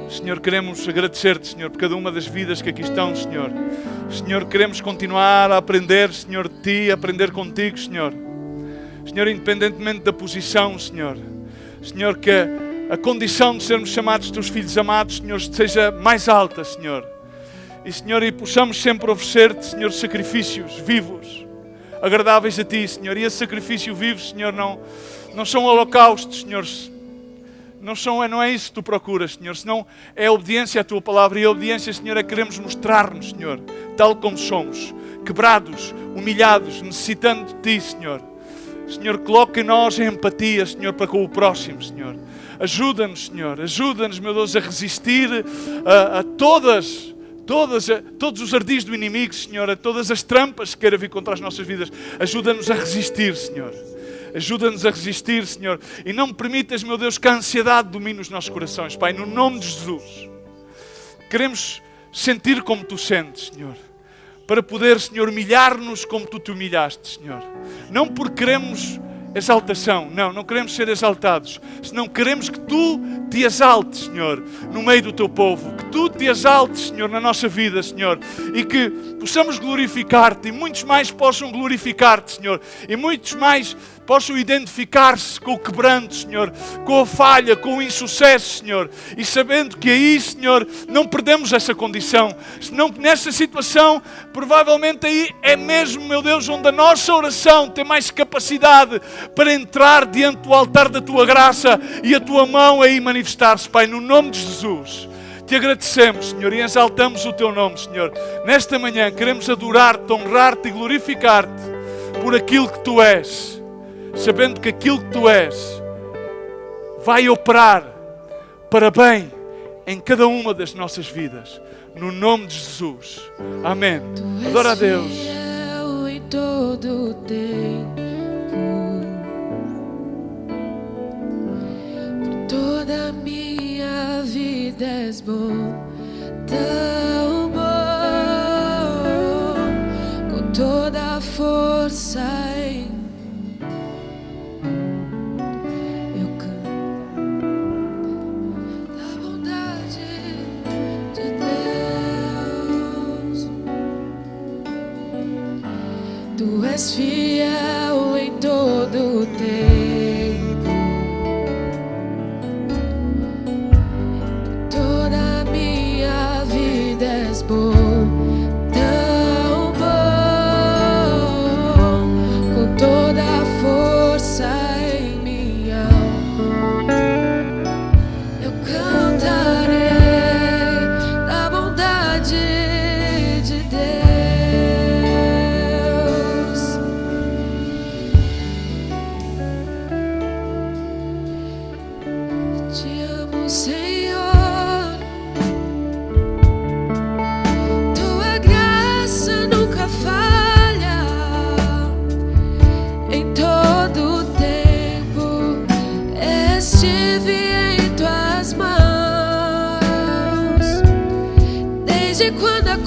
Senhor, queremos agradecer-te, Senhor, por cada uma das vidas que aqui estão, Senhor. Senhor, queremos continuar a aprender, Senhor, de Ti, a aprender contigo, Senhor. Senhor, independentemente da posição, Senhor. Senhor, que a condição de sermos chamados Teus filhos amados, Senhor, seja mais alta, Senhor. E, Senhor, e possamos sempre oferecer-te, Senhor, sacrifícios vivos, agradáveis a Ti, Senhor. E esse sacrifício vivo, Senhor, não são holocaustos, Senhor. Não é isso que Tu procuras, Senhor. Senão é a obediência à Tua palavra. E a obediência, Senhor, é queremos mostrar-nos, Senhor, tal como somos, quebrados, humilhados, necessitando de Ti, Senhor. Senhor, coloca em nós a empatia, Senhor, para com o próximo, Senhor. Ajuda-nos, Senhor. Ajuda-nos, meu Deus, a resistir a todos os ardis do inimigo, Senhor, a todas as trampas que queira vir contra as nossas vidas. Ajuda-nos a resistir, Senhor. Ajuda-nos a resistir, Senhor. E não me permitas, meu Deus, que a ansiedade domine os nossos corações, Pai, no nome de Jesus. Queremos sentir como Tu sentes, Senhor. Para poder, Senhor, humilhar-nos como Tu te humilhaste, Senhor. Não porque queremos exaltação, não queremos ser exaltados, senão queremos que Tu te exaltes, Senhor, no meio do Teu povo, que Tu te exaltes, Senhor, na nossa vida, Senhor, e que possamos glorificar-te, e muitos mais possam glorificar-te, Senhor, e muitos mais possam identificar-se com o quebranto, Senhor, com a falha, com o insucesso, Senhor, e sabendo que aí, Senhor, não perdemos essa condição, senão que nessa situação, provavelmente aí é mesmo, meu Deus, onde a nossa oração tem mais capacidade para entrar diante do altar da Tua graça e a Tua mão aí manifestar-se, Pai, no nome de Jesus. Te agradecemos, Senhor, e exaltamos o Teu nome, Senhor. Nesta manhã queremos adorar-te, honrar-te e glorificar-te por aquilo que Tu és, sabendo que aquilo que Tu és vai operar para bem em cada uma das nossas vidas. No nome de Jesus. Amém. Adora a Deus. Fiel em todo o tempo. Por toda a minha vida és bom, tão bom, com toda a força eu canto da bondade de Deus. Tu és fiel em todo o tempo. Toda a minha vida és bom, tão bom, com toda a força em minha alma. Eu cantarei da bondade de Deus. Te amo, Senhor. Tua graça nunca falha. Em todo o tempo estive em Tuas mãos. Desde quando a